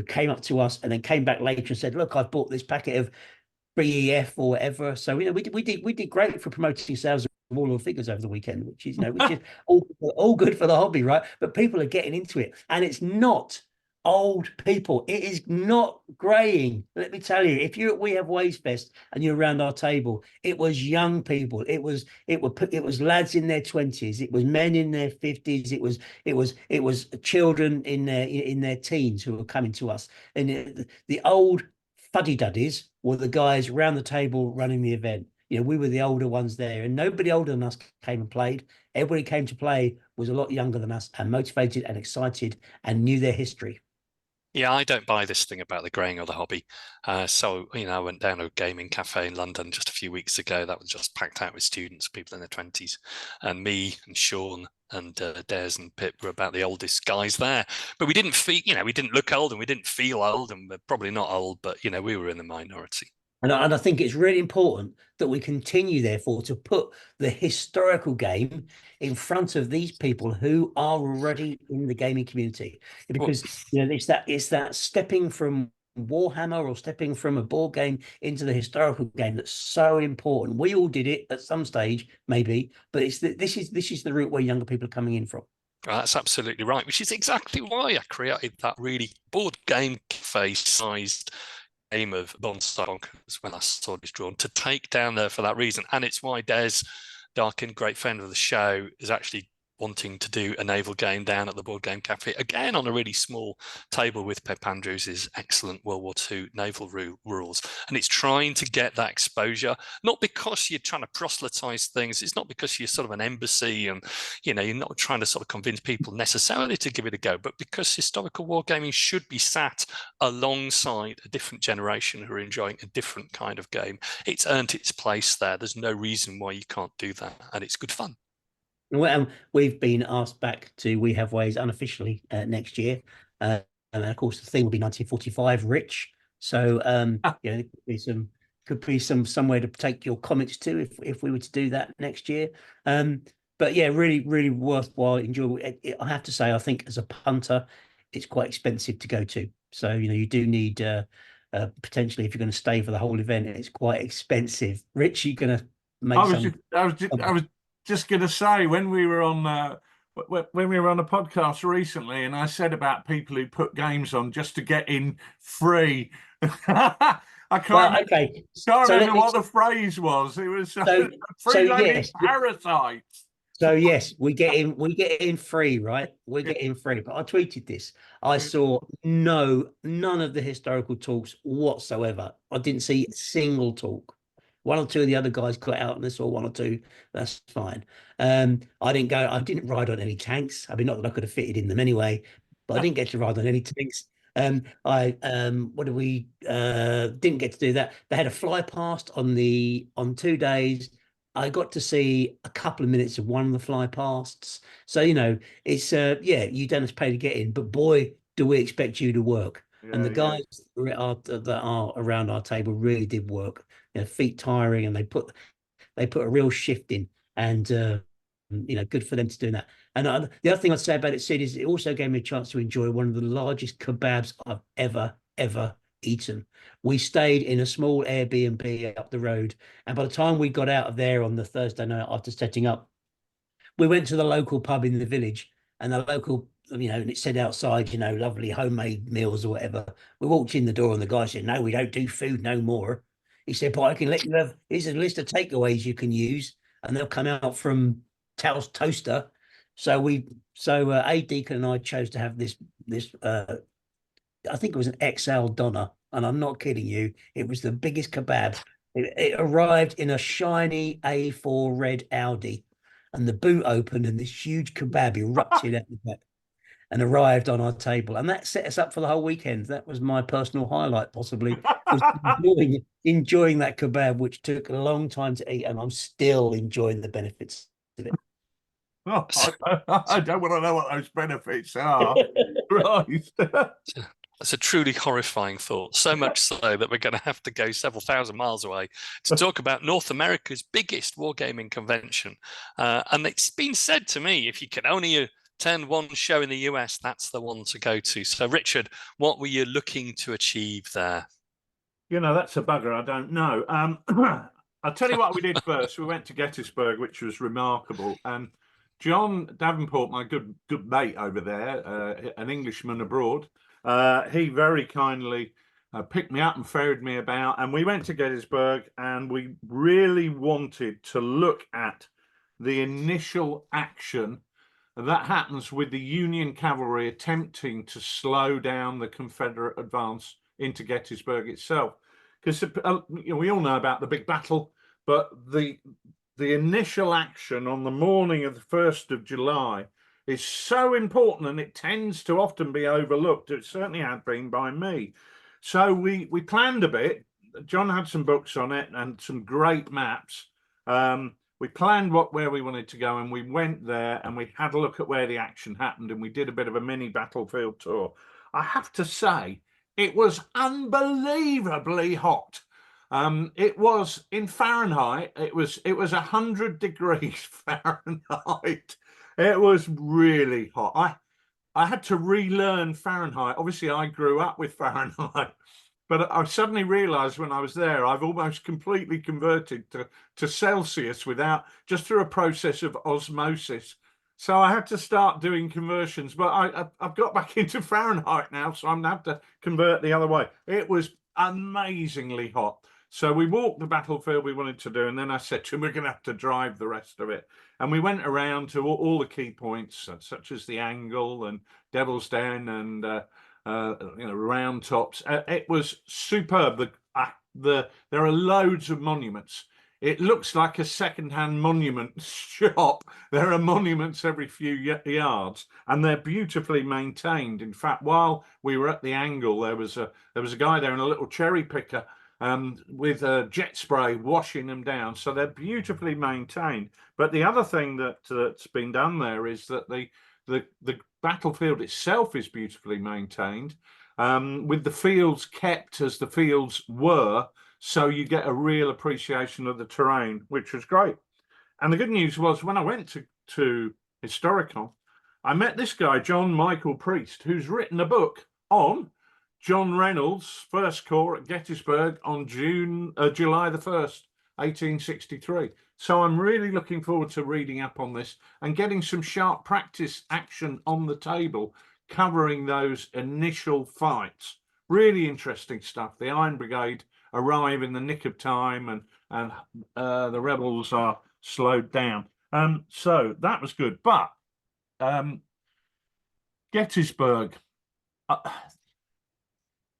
came up to us and then came back later and said, "Look, I've bought this packet of BEF or whatever." So we did great for promoting sales of all the figures over the weekend, which is all good for the hobby, right? But people are getting into it, and it's not old people. It is not graying. Let me tell you, if you're at We Have Ways Fest and you're around our table, it was young people. It was lads in their 20s. It was men in their 50s. It was children in their teens who were coming to us. And the old fuddy-duddies were the guys around the table running the event. We were the older ones there, and nobody older than us came and played. Everybody came to play was a lot younger than us and motivated and excited and knew their history. Yeah, I don't buy this thing about the greying of the hobby. So, I went down to a gaming cafe in London just a few weeks ago that was just packed out with students, people in their 20s. And me and Sean and Des and Pip were about the oldest guys there. But we didn't feel, we didn't look old and we didn't feel old, and we're probably not old, but, we were in the minority. And I think it's really important that we continue, therefore, to put the historical game in front of these people who are already in the gaming community, because it's that stepping from Warhammer or stepping from a board game into the historical game that's so important. We all did it at some stage, maybe, but this is the route where younger people are coming in from. That's absolutely right, which is exactly why I created that really board game cafe-sized game of Bonsai Bonkers when I saw this drawn, to take down there for that reason. And it's why Des Darkin, great friend of the show, is actually wanting to do a naval game down at the Board Game Cafe, again on a really small table with Pep Andrews' excellent World War II naval rules. And it's trying to get that exposure, not because you're trying to proselytize things. It's not because you're sort of an embassy and, you're not trying to sort of convince people necessarily to give it a go, but because historical wargaming should be sat alongside a different generation who are enjoying a different kind of game. It's earned its place there. There's no reason why you can't do that. And it's good fun. Well, we've been asked back to We Have Ways unofficially next year, and of course the theme will be 1945 rich. So there could be some somewhere to take your comics to if we were to do that next year. But yeah, really, really worthwhile. Enjoyable. I have to say, I think as a punter, it's quite expensive to go to. So you do need potentially, if you're going to stay for the whole event, it's quite expensive. Rich, you going to make I was just going to say, when we were on a podcast recently, and I said about people who put games on just to get in free. I can't remember what the phrase was. It was freeloading parasites. So yes, we get in free, right? We get in free. But I tweeted this. I saw none of the historical talks whatsoever. I didn't see a single talk. One or two of the other guys got out and I saw one or two. That's fine. I didn't ride on any tanks. I mean, not that I could have fitted in them anyway, but I didn't get to ride on any tanks. Didn't get to do that. They had a fly past on 2 days. I got to see a couple of minutes of one of the fly pasts. So, it's, you don't have to pay to get in, but boy, do we expect you to work. And the guys that are around our table really did work. Feet tiring, and they put a real shift in, and good for them to do that. And the other thing I'd say about it, Sid, is it also gave me a chance to enjoy one of the largest kebabs I've ever eaten. We stayed in a small Airbnb up the road, and by the time we got out of there on the Thursday night after setting up, we went to the local pub in the village, and the local, and it said outside, lovely homemade meals or whatever. We walked in the door and the guy said, "No, we don't do food no more." He said, "But I can let you have, here's a list of takeaways you can use, and they'll come out from Tal's Toaster." So Deacon and I chose to have this I think it was an XL Doner, and I'm not kidding you. It was the biggest kebab. It arrived in a shiny A4 red Audi, and the boot opened, and this huge kebab erupted out the back and arrived on our table. And that set us up for the whole weekend. That was my personal highlight, possibly, was enjoying that kebab, which took a long time to eat, and I'm still enjoying the benefits of it. Oh, I don't want to know what those benefits are. Right. That's a truly horrifying thought, so much so that we're going to have to go several thousand miles away to talk about North America's biggest wargaming convention. And it's been said to me, if you can only attend one show in the US, that's the one to go to. So, Richard, what were you looking to achieve there? That's a bugger. I don't know. I'll tell you what we did first. We went to Gettysburg, which was remarkable. John Davenport, my good mate over there, an Englishman abroad, he very kindly picked me up and ferried me about, and we went to Gettysburg, and we really wanted to look at the initial action that happens with the Union cavalry attempting to slow down the Confederate advance into Gettysburg itself. Because we all know about the big battle, but the initial action on the morning of the 1st of July is so important, and it tends to often be overlooked. It certainly had been by me. So we planned a bit. John had some books on it and some great maps. We planned where we wanted to go, and we went there and we had a look at where the action happened, and we did a bit of a mini battlefield tour. I have to say, it was unbelievably hot. It was in Fahrenheit. It was 100 degrees Fahrenheit. It was really hot. I had to relearn Fahrenheit. Obviously, I grew up with Fahrenheit, but I suddenly realized when I was there, I've almost completely converted to Celsius just through a process of osmosis. So I had to start doing conversions, but I've got back into Fahrenheit now, so I'm going to have to convert the other way. It was amazingly hot. So we walked the battlefield we wanted to do, and then I said to him, we're going to have to drive the rest of it. And we went around to all the key points, such as the Angle and Devil's Den and Round Tops. It was superb. There are loads of monuments. It looks like a second-hand monument shop. There are monuments every few yards, and they're beautifully maintained. In fact, while we were at the Angle, there was a guy there in a little cherry picker with jet spray washing them down. So they're beautifully maintained. But the other thing that's been done there is that the battlefield itself is beautifully maintained, with the fields kept as the fields were. So you get a real appreciation of the terrain, which was great. And the good news was, when I went to Historicon, I met this guy, John Michael Priest, who's written a book on John Reynolds' first corps at Gettysburg on July the 1st, 1863. So I'm really looking forward to reading up on this and getting some sharp practice action on the table, covering those initial fights. Really interesting stuff. The Iron Brigade arrive in the nick of time, and the rebels are slowed down. So that was good. But Gettysburg.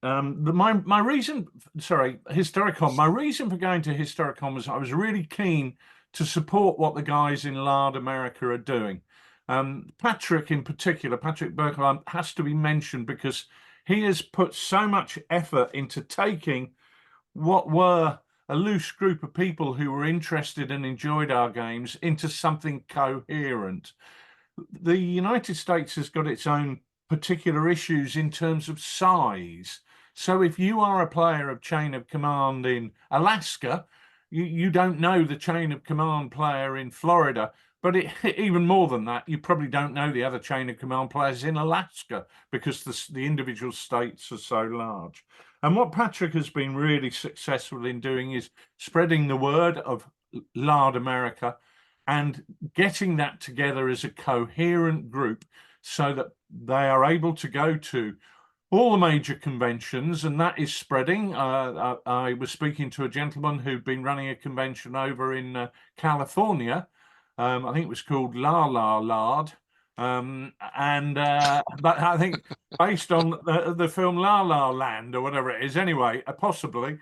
My reason, sorry, Historicon. My reason for going to Historicon was I was really keen to support what the guys in Lard America are doing. Patrick in particular, Patrick Berkeley, has to be mentioned because he has put so much effort into taking what were a loose group of people who were interested and enjoyed our games into something coherent. The United States has got its own particular issues in terms of size. So if you are a player of Chain of Command in Alaska, you don't know the Chain of Command player in Florida. But even more than that, you probably don't know the other Chain of Command players in Alaska because the individual states are so large. And what Patrick has been really successful in doing is spreading the word of Lard America and getting that together as a coherent group so that they are able to go to all the major conventions, and that is spreading. I was speaking to a gentleman who'd been running a convention over in California. I think it was called La La Lard. But I think based on the film La La Land or whatever it is, anyway, possibly.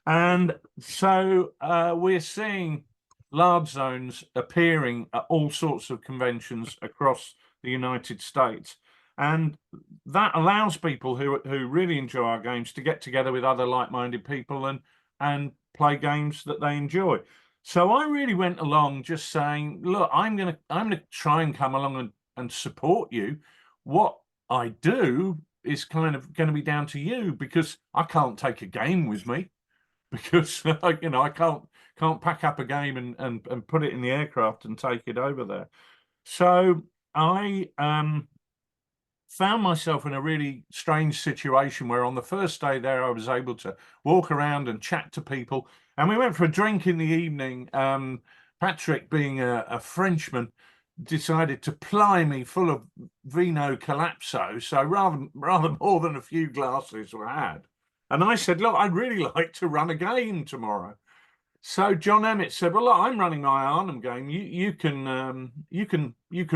And so we're seeing Lard zones appearing at all sorts of conventions across the United States. And that allows people who really enjoy our games to get together with other like-minded people and play games that they enjoy. So I really went along just saying, look, I'm gonna try and come along and support you. What I do is kind of going to be down to you because I can't take a game with me because I can't pack up a game and put it in the aircraft and take it over there. So I found myself in a really strange situation where on the first day there, I was able to walk around and chat to people. And we went for a drink in the evening. Patrick, being a Frenchman, decided to ply me full of vino collapso. So rather more than a few glasses were had. And I said, look, I'd really like to run a game tomorrow. So John Emmett said, well, look, I'm running my Arnhem game. You can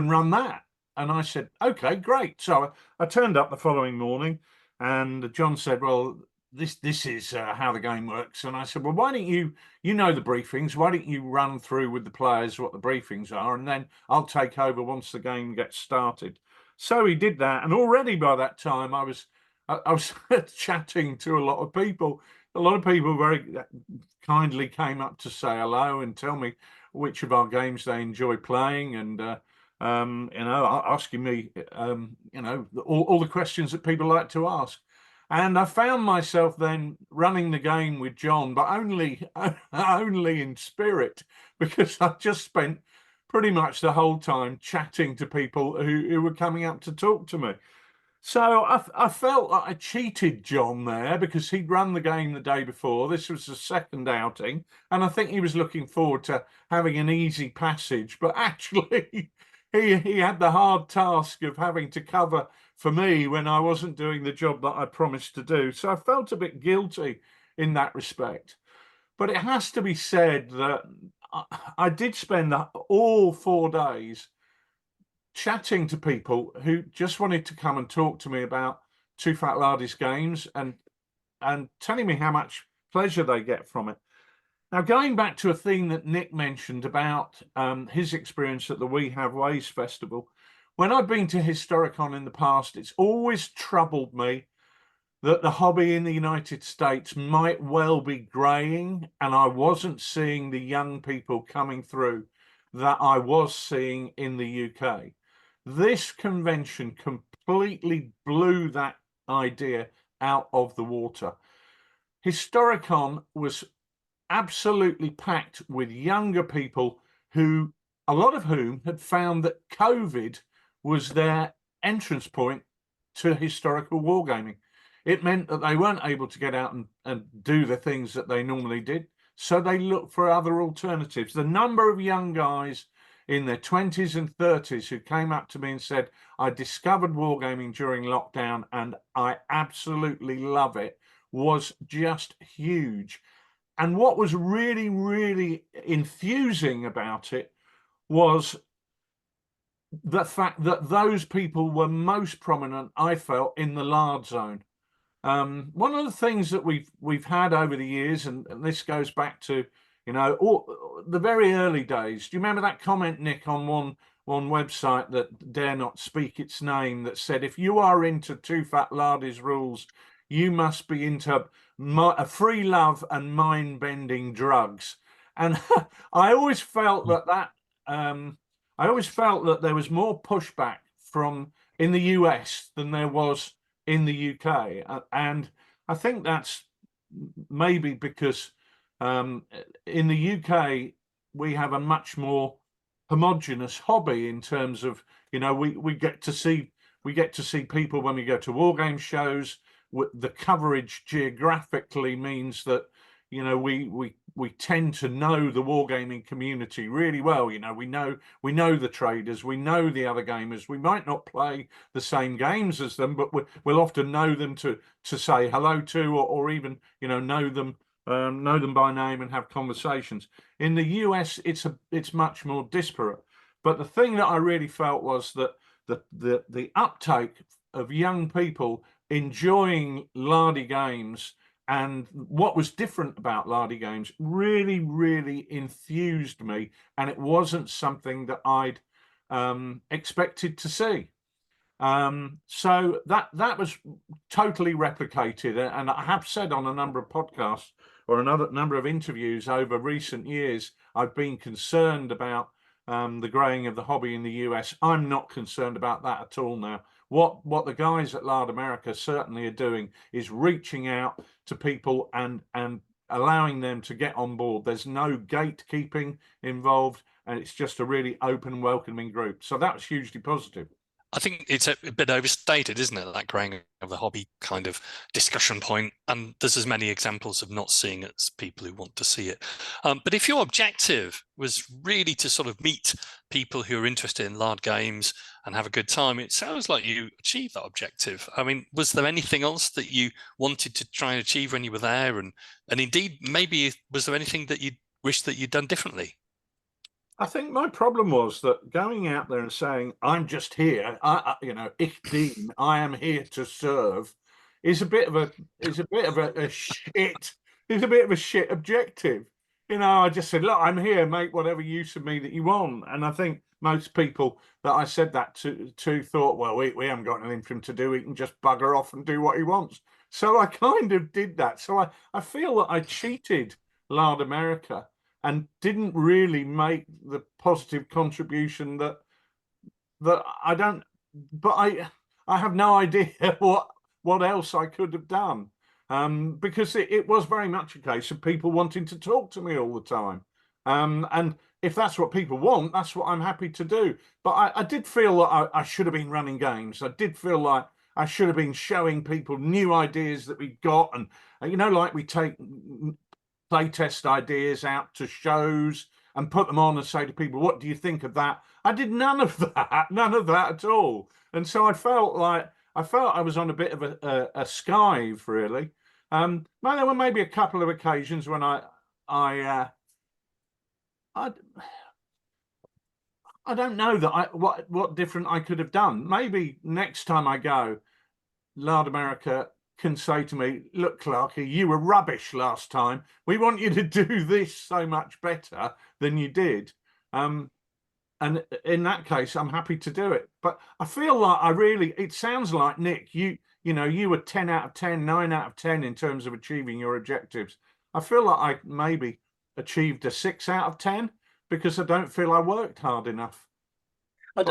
run that. And I said, okay, great. So I turned up the following morning and John said, well, this is how the game works. And I said, well, why don't you know the briefings, why don't you run through with the players what the briefings are, and then I'll take over once the game gets started. So he did that. And already by that time, I was chatting to a lot of people. A lot of people very kindly came up to say hello and tell me which of our games they enjoy playing, and asking me all the questions that people like to ask. And I found myself then running the game with John, but only in spirit, because I just spent pretty much the whole time chatting to people who were coming up to talk to me. So I felt like I cheated John there because he'd run the game the day before. This was the second outing, and I think he was looking forward to having an easy passage. But actually, he had the hard task of having to cover for me when I wasn't doing the job that I promised to do. So I felt a bit guilty in that respect. But it has to be said that I did spend all 4 days chatting to people who just wanted to come and talk to me about ToolFatLardies games and telling me how much pleasure they get from it. Now, going back to a theme that Nick mentioned about his experience at the We Have Ways Festival, when I've been to Historicon in the past, it's always troubled me that the hobby in the United States might well be greying, and I wasn't seeing the young people coming through that I was seeing in the UK. This convention completely blew that idea out of the water. Historicon was absolutely packed with younger people who a lot of whom had found that COVID was their entrance point to historical wargaming. It meant that they weren't able to get out and do the things that they normally did. So they looked for other alternatives. The number of young guys in their 20s and 30s who came up to me and said, I discovered wargaming during lockdown and I absolutely love it, was just huge. And what was really, really enthusing about it was the fact that those people were most prominent, I felt, in the Lard zone. One of the things that we've had over the years, and this goes back to, you know, the very early days. Do you remember that comment, Nick, on one website that dare not speak its name, that said, if you are into ToolFatLardies rules, you must be into a free love and mind-bending drugs. And I always felt that I always felt that there was more pushback from in the US than there was in the UK, and I think that's maybe because in the UK we have a much more homogenous hobby in terms of, you know, we get to see people when we go to war game shows. The coverage geographically means that, you know, we tend to know the wargaming community really well. You know, we know the traders, we know the other gamers. We might not play the same games as them, but we'll often know them to say hello to, or even, you know them by name and have conversations. In the US, it's much more disparate. But the thing that I really felt was that the uptake of young people enjoying Lardy games, and what was different about Lardy games, really, really enthused me, and it wasn't something that I'd expected to see. So that was totally replicated, and I have said on a number of podcasts or another number of interviews over recent years, I've been concerned about the growing of the hobby in the US. I'm not concerned about that at all now. What the guys at Lard America certainly are doing is reaching out to people and allowing them to get on board. There's no gatekeeping involved, and it's just a really open, welcoming group. So that was hugely positive. I think it's a bit overstated, isn't it? That growing of the hobby kind of discussion point, and there's as many examples of not seeing it as people who want to see it. But if your objective was really to sort of meet people who are interested in Lard games and have a good time, it sounds like you achieved that objective. I mean, was there anything else that you wanted to try and achieve when you were there? And indeed, maybe was there anything that you wish that you'd done differently? I think my problem was that going out there and saying, I'm just here, ich dien, I am here to serve, is a bit of a shit objective. You know, I just said, look, I'm here, make whatever use of me that you want. And I think most people that I said that to thought, well, we haven't got anything for him to do, he can just bugger off and do what he wants. So I kind of did that. So I feel that I cheated Lard America and didn't really make the positive contribution that I don't, but I have no idea what else I could have done, because it was very much a case of people wanting to talk to me all the time, and if that's what people want, that's what I'm happy to do. But I did feel that I should have been running games. I did feel like I should have been showing people new ideas that we got, and you know, like we take playtest ideas out to shows and put them on and say to people, what do you think of that? I did none of that at all. And so I felt I was on a bit of a skive, really. There were maybe a couple of occasions when I don't know that what different I could have done. Maybe next time I go, Lard America can say to me, look, Clarky, you were rubbish last time. We want you to do this so much better than you did. And in that case, I'm happy to do it. But I feel like it sounds like, Nick, you were 10 out of 10, 9 out of 10 in terms of achieving your objectives. I feel like I maybe achieved a 6 out of 10 because I don't feel I worked hard enough. I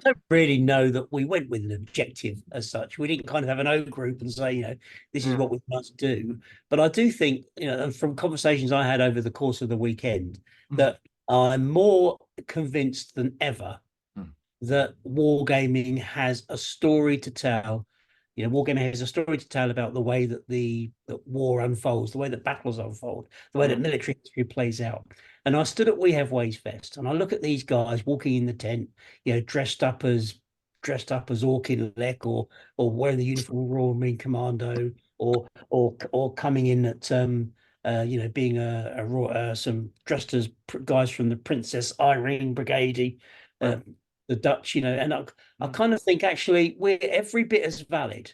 don't really know that we went with an objective as such. We didn't kind of have an O group and say, this is what we must do. But I do think, from conversations I had over the course of the weekend, that I'm more convinced than ever Hmm. that wargaming has a story to tell. You know, wargaming has a story to tell about the way that that war unfolds, the way that battles unfold, the way that military history plays out. And I stood at We Have Ways Fest, and I look at these guys walking in the tent, you know, dressed up as Orkin Lek, or wearing the uniform of Royal Marine Commando, or coming in at you know, being some dressed as guys from the Princess Irene Brigade, the Dutch, you know, and I kind of think actually we're every bit as valid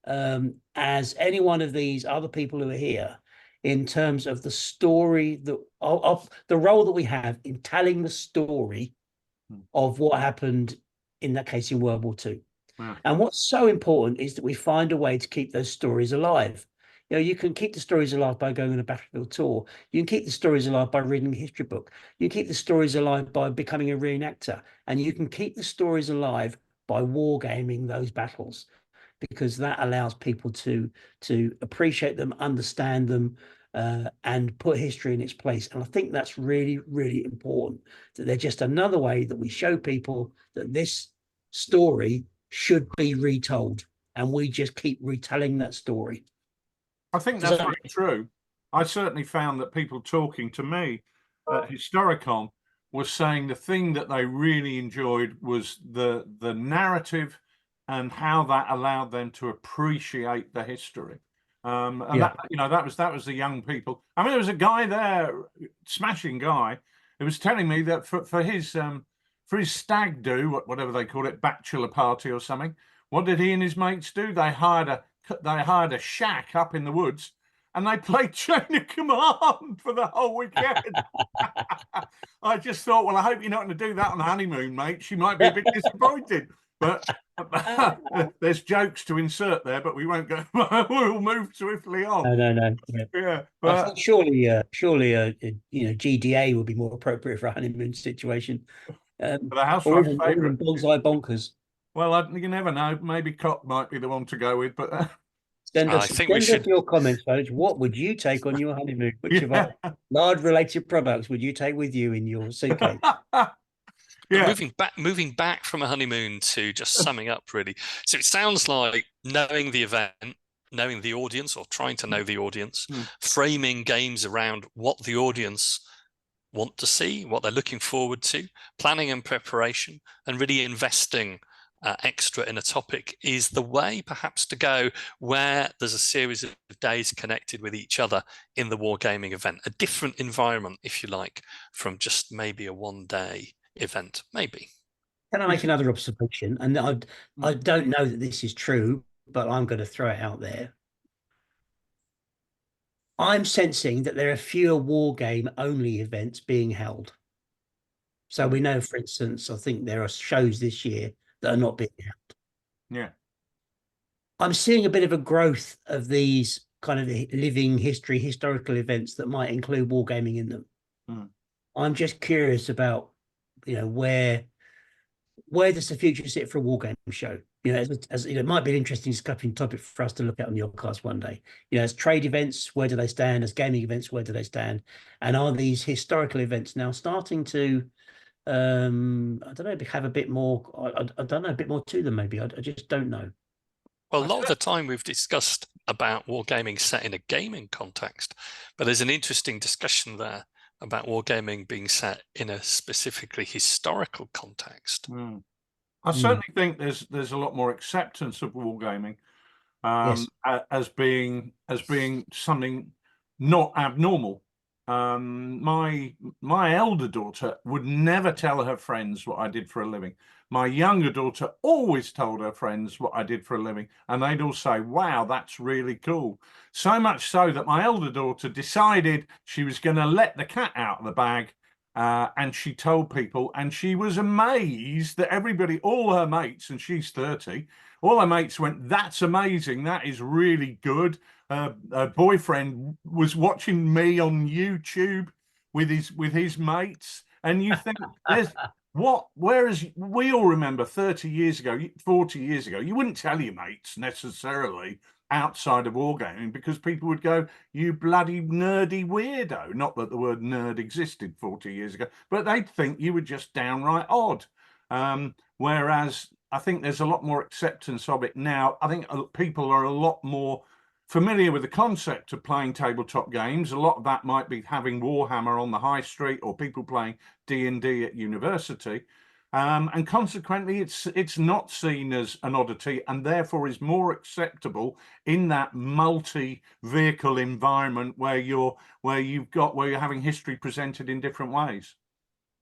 as any one of these other people who are here in terms of the story that of the role that we have in telling the story of what happened in that case in World War II. Wow. And what's so important is that we find a way to keep those stories alive. You know, you can keep the stories alive by going on a battlefield tour. You can keep the stories alive by reading a history book. You can keep the stories alive by becoming a reenactor. And you can keep the stories alive by wargaming those battles, because that allows people to appreciate them, understand them, and put history in its place. And I think that's really, really important, that they're just another way that we show people that this story should be retold, and we just keep retelling that story. I think that's very true. I certainly found that people talking to me at Historicon was saying the thing that they really enjoyed was the narrative and how that allowed them to appreciate the history. And that, you know, that was the young people. I mean, there was a guy there, smashing guy, who was telling me that for his stag do, whatever they call it, bachelor party or something, what did he and his mates do? They hired a shack up in the woods, and they played Chain of Command for the whole weekend. I just thought, well, I hope you're not going to do that on the honeymoon, mate. She might be a bit disappointed. But there's jokes to insert there, but we won't go. We'll move swiftly on. No. Yeah, but I think surely, you know, GDA would be more appropriate for a honeymoon situation. For the house or favourite. even Bullseye Bonkers. Well, you never know. Maybe Cock might be the one to go with, but send us your comments, folks. What would you take on your honeymoon? Which of our lard-related products would you take with you in your suitcase? Yeah. Moving back from a honeymoon to just summing up, really. So it sounds like knowing the event, knowing the audience, or trying to know the audience, framing games around what the audience want to see, what they're looking forward to, planning and preparation, and really investing extra in a topic is the way perhaps to go, where there's a series of days connected with each other in the wargaming event, a different environment, if you like, from just maybe a one-day event, maybe. Can I make another observation? And I don't know that this is true, but I'm going to throw it out there. I'm sensing that there are fewer wargame only events being held. So we know, for instance, I think there are shows this year that are not being held. Yeah. I'm seeing a bit of a growth of these kind of living historical events that might include wargaming in them. I'm just curious about, you know, where does the future sit for a wargame show? You know, as you know, it might be an interesting discussion topic for us to look at on the Oddcast one day. You know, as trade events, where do they stand? As gaming events, where do they stand? And are these historical events now starting to, I don't know, have a bit more? I don't know, a bit more to them. Maybe I just don't know. Well, a lot of the time we've discussed about wargaming set in a gaming context, but there's an interesting discussion there about wargaming being set in a specifically historical context. I certainly think there's a lot more acceptance of wargaming as being something not abnormal. My elder daughter would never tell her friends what I did for a living. My younger daughter always told her friends what I did for a living, and they'd all say, wow, that's really cool. So much so that my elder daughter decided she was going to let the cat out of the bag, and she told people, and she was amazed that everybody, all her mates, and she's 30, all her mates went, that's amazing, that is really good. Her boyfriend was watching me on YouTube with his mates, and you think whereas we all remember 30 years ago, 40 years ago, you wouldn't tell your mates necessarily outside of wargaming, because people would go, "You bloody nerdy weirdo." Not that the word nerd existed 40 years ago, but they'd think you were just downright odd. Whereas I think there's a lot more acceptance of it now. I think people are a lot more familiar with the concept of playing tabletop games. A lot of that might be having Warhammer on the high street, or people playing D&D at university. And consequently, it's not seen as an oddity, and therefore is more acceptable in that multi-vehicle environment where you're having history presented in different ways.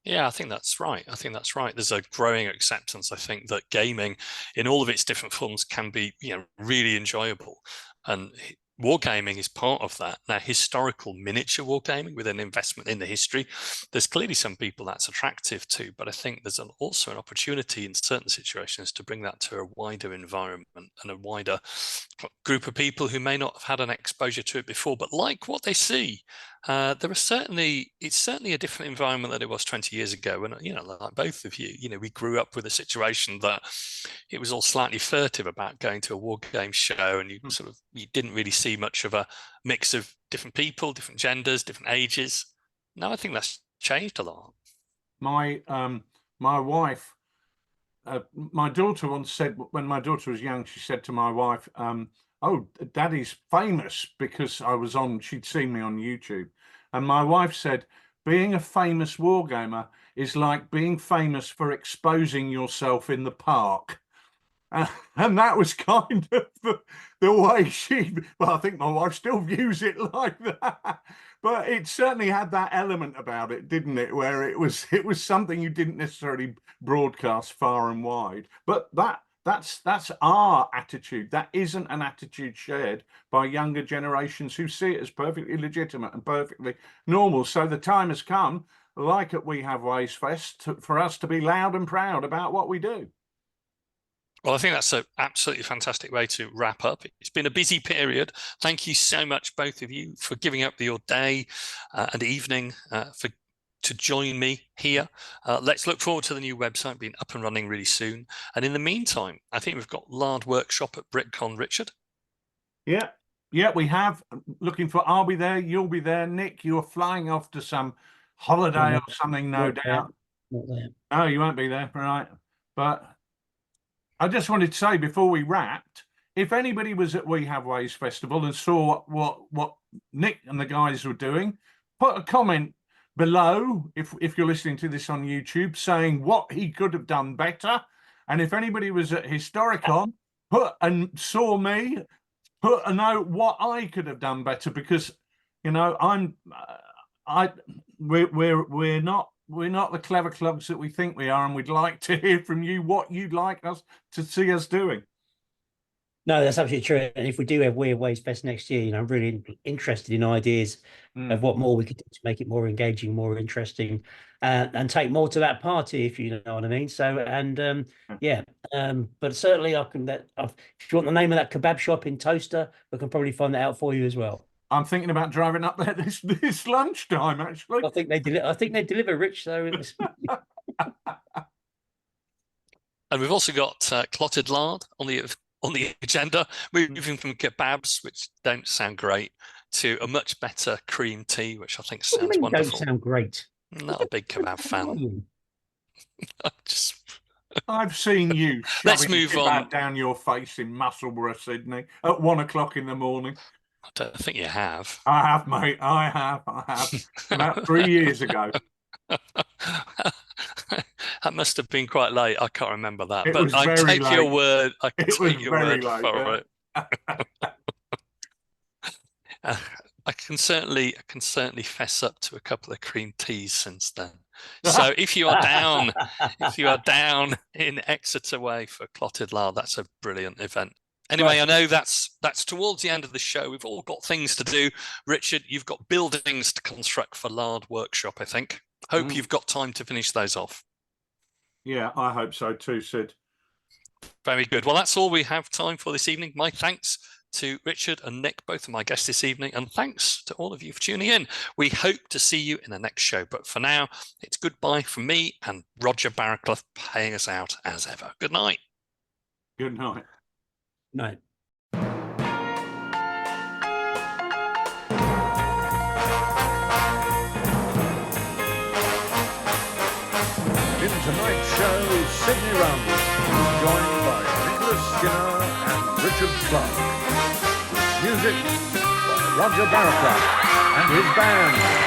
Yeah, I think that's right. I think that's right. There's a growing acceptance. I think that gaming in all of its different forms can be, really enjoyable. And wargaming is part of that. Now, historical miniature wargaming with an investment in the history, there's clearly some people that's attractive to, but I think there's also an opportunity in certain situations to bring that to a wider environment and a wider group of people who may not have had an exposure to it before, but like what they see. It's certainly a different environment than it was 20 years ago. And, like both of you, we grew up with a situation that it was all slightly furtive about going to a war game show, and you didn't really see much of a mix of different people, different genders, different ages. Now I think that's changed a lot. My wife, my daughter once said, when my daughter was young, she said to my wife, "Oh, Daddy's famous," because she'd seen me on YouTube. And my wife said, "Being a famous wargamer is like being famous for exposing yourself in the park." And that was kind of the way I think my wife still views it like that. But it certainly had that element about it, didn't it? Where it was something you didn't necessarily broadcast far and wide. But that's our attitude. That isn't an attitude shared by younger generations who see it as perfectly legitimate and perfectly normal. So the time has come, like at We Have Ways Fest, for us to be loud and proud about what we do. Well, I think that's an absolutely fantastic way to wrap up. It's been a busy period. Thank you so much, both of you, for giving up your day and evening to join me here. Let's look forward to the new website being up and running really soon. And in the meantime, I think we've got Lard Workshop at BritCon, Richard. Yeah, we have. Looking for, I'll be there, you'll be there. Nick, you're flying off to some holiday or something, no doubt. Not there. Oh, you won't be there, right? But I just wanted to say before we wrapped, if anybody was at We Have Ways Festival and saw what Nick and the guys were doing, put a comment below if you're listening to this on YouTube saying what he could have done better. And if anybody was at Historicon, saw me, put a note what I could have done better, because we're not the clever clubs that we think we are, and we'd like to hear from you what you'd like us to see us doing. No, that's absolutely true. And if we do have Weird Ways Fest next year, I'm really interested in ideas of what more we could do to make it more engaging, more interesting, and take more to that party, if you know what I mean. So, but certainly if you want the name of that kebab shop in Toaster, we can probably find that out for you as well. I'm thinking about driving up there this lunchtime, actually. I think they deliver, Rich. So, and we've also got clotted lard on the agenda, moving from kebabs, which don't sound great, to a much better cream tea, which I think sounds wonderful. Don't sound great. Not a big kebab fan. I've seen you Let's move on down your face in Musselburgh, Sydney, at 1 o'clock in the morning. I don't think you have. I have, mate. I have. About 3 years ago. That must have been quite late. I can't remember that. But I take your word. I take your word for it. I can certainly fess up to a couple of cream teas since then. So if you are down in Exeter Way for Clotted Lard, that's a brilliant event. Anyway, I know that's towards the end of the show. We've all got things to do. Richard, you've got buildings to construct for Lard Workshop, I think. Hope you've got time to finish those off. Yeah, I hope so too, Sid. Very good. Well, that's all we have time for this evening. My thanks to Richard and Nick, both of my guests this evening, and thanks to all of you for tuning in. We hope to see you in the next show, but for now, it's goodbye from me and Roger Barraclough paying us out as ever. Good night. Good night. Night. tonight's show, Sydney Roundwood, joined by Nicholas Skinner and Richard Clark. Music by Roger Barraclough and his band.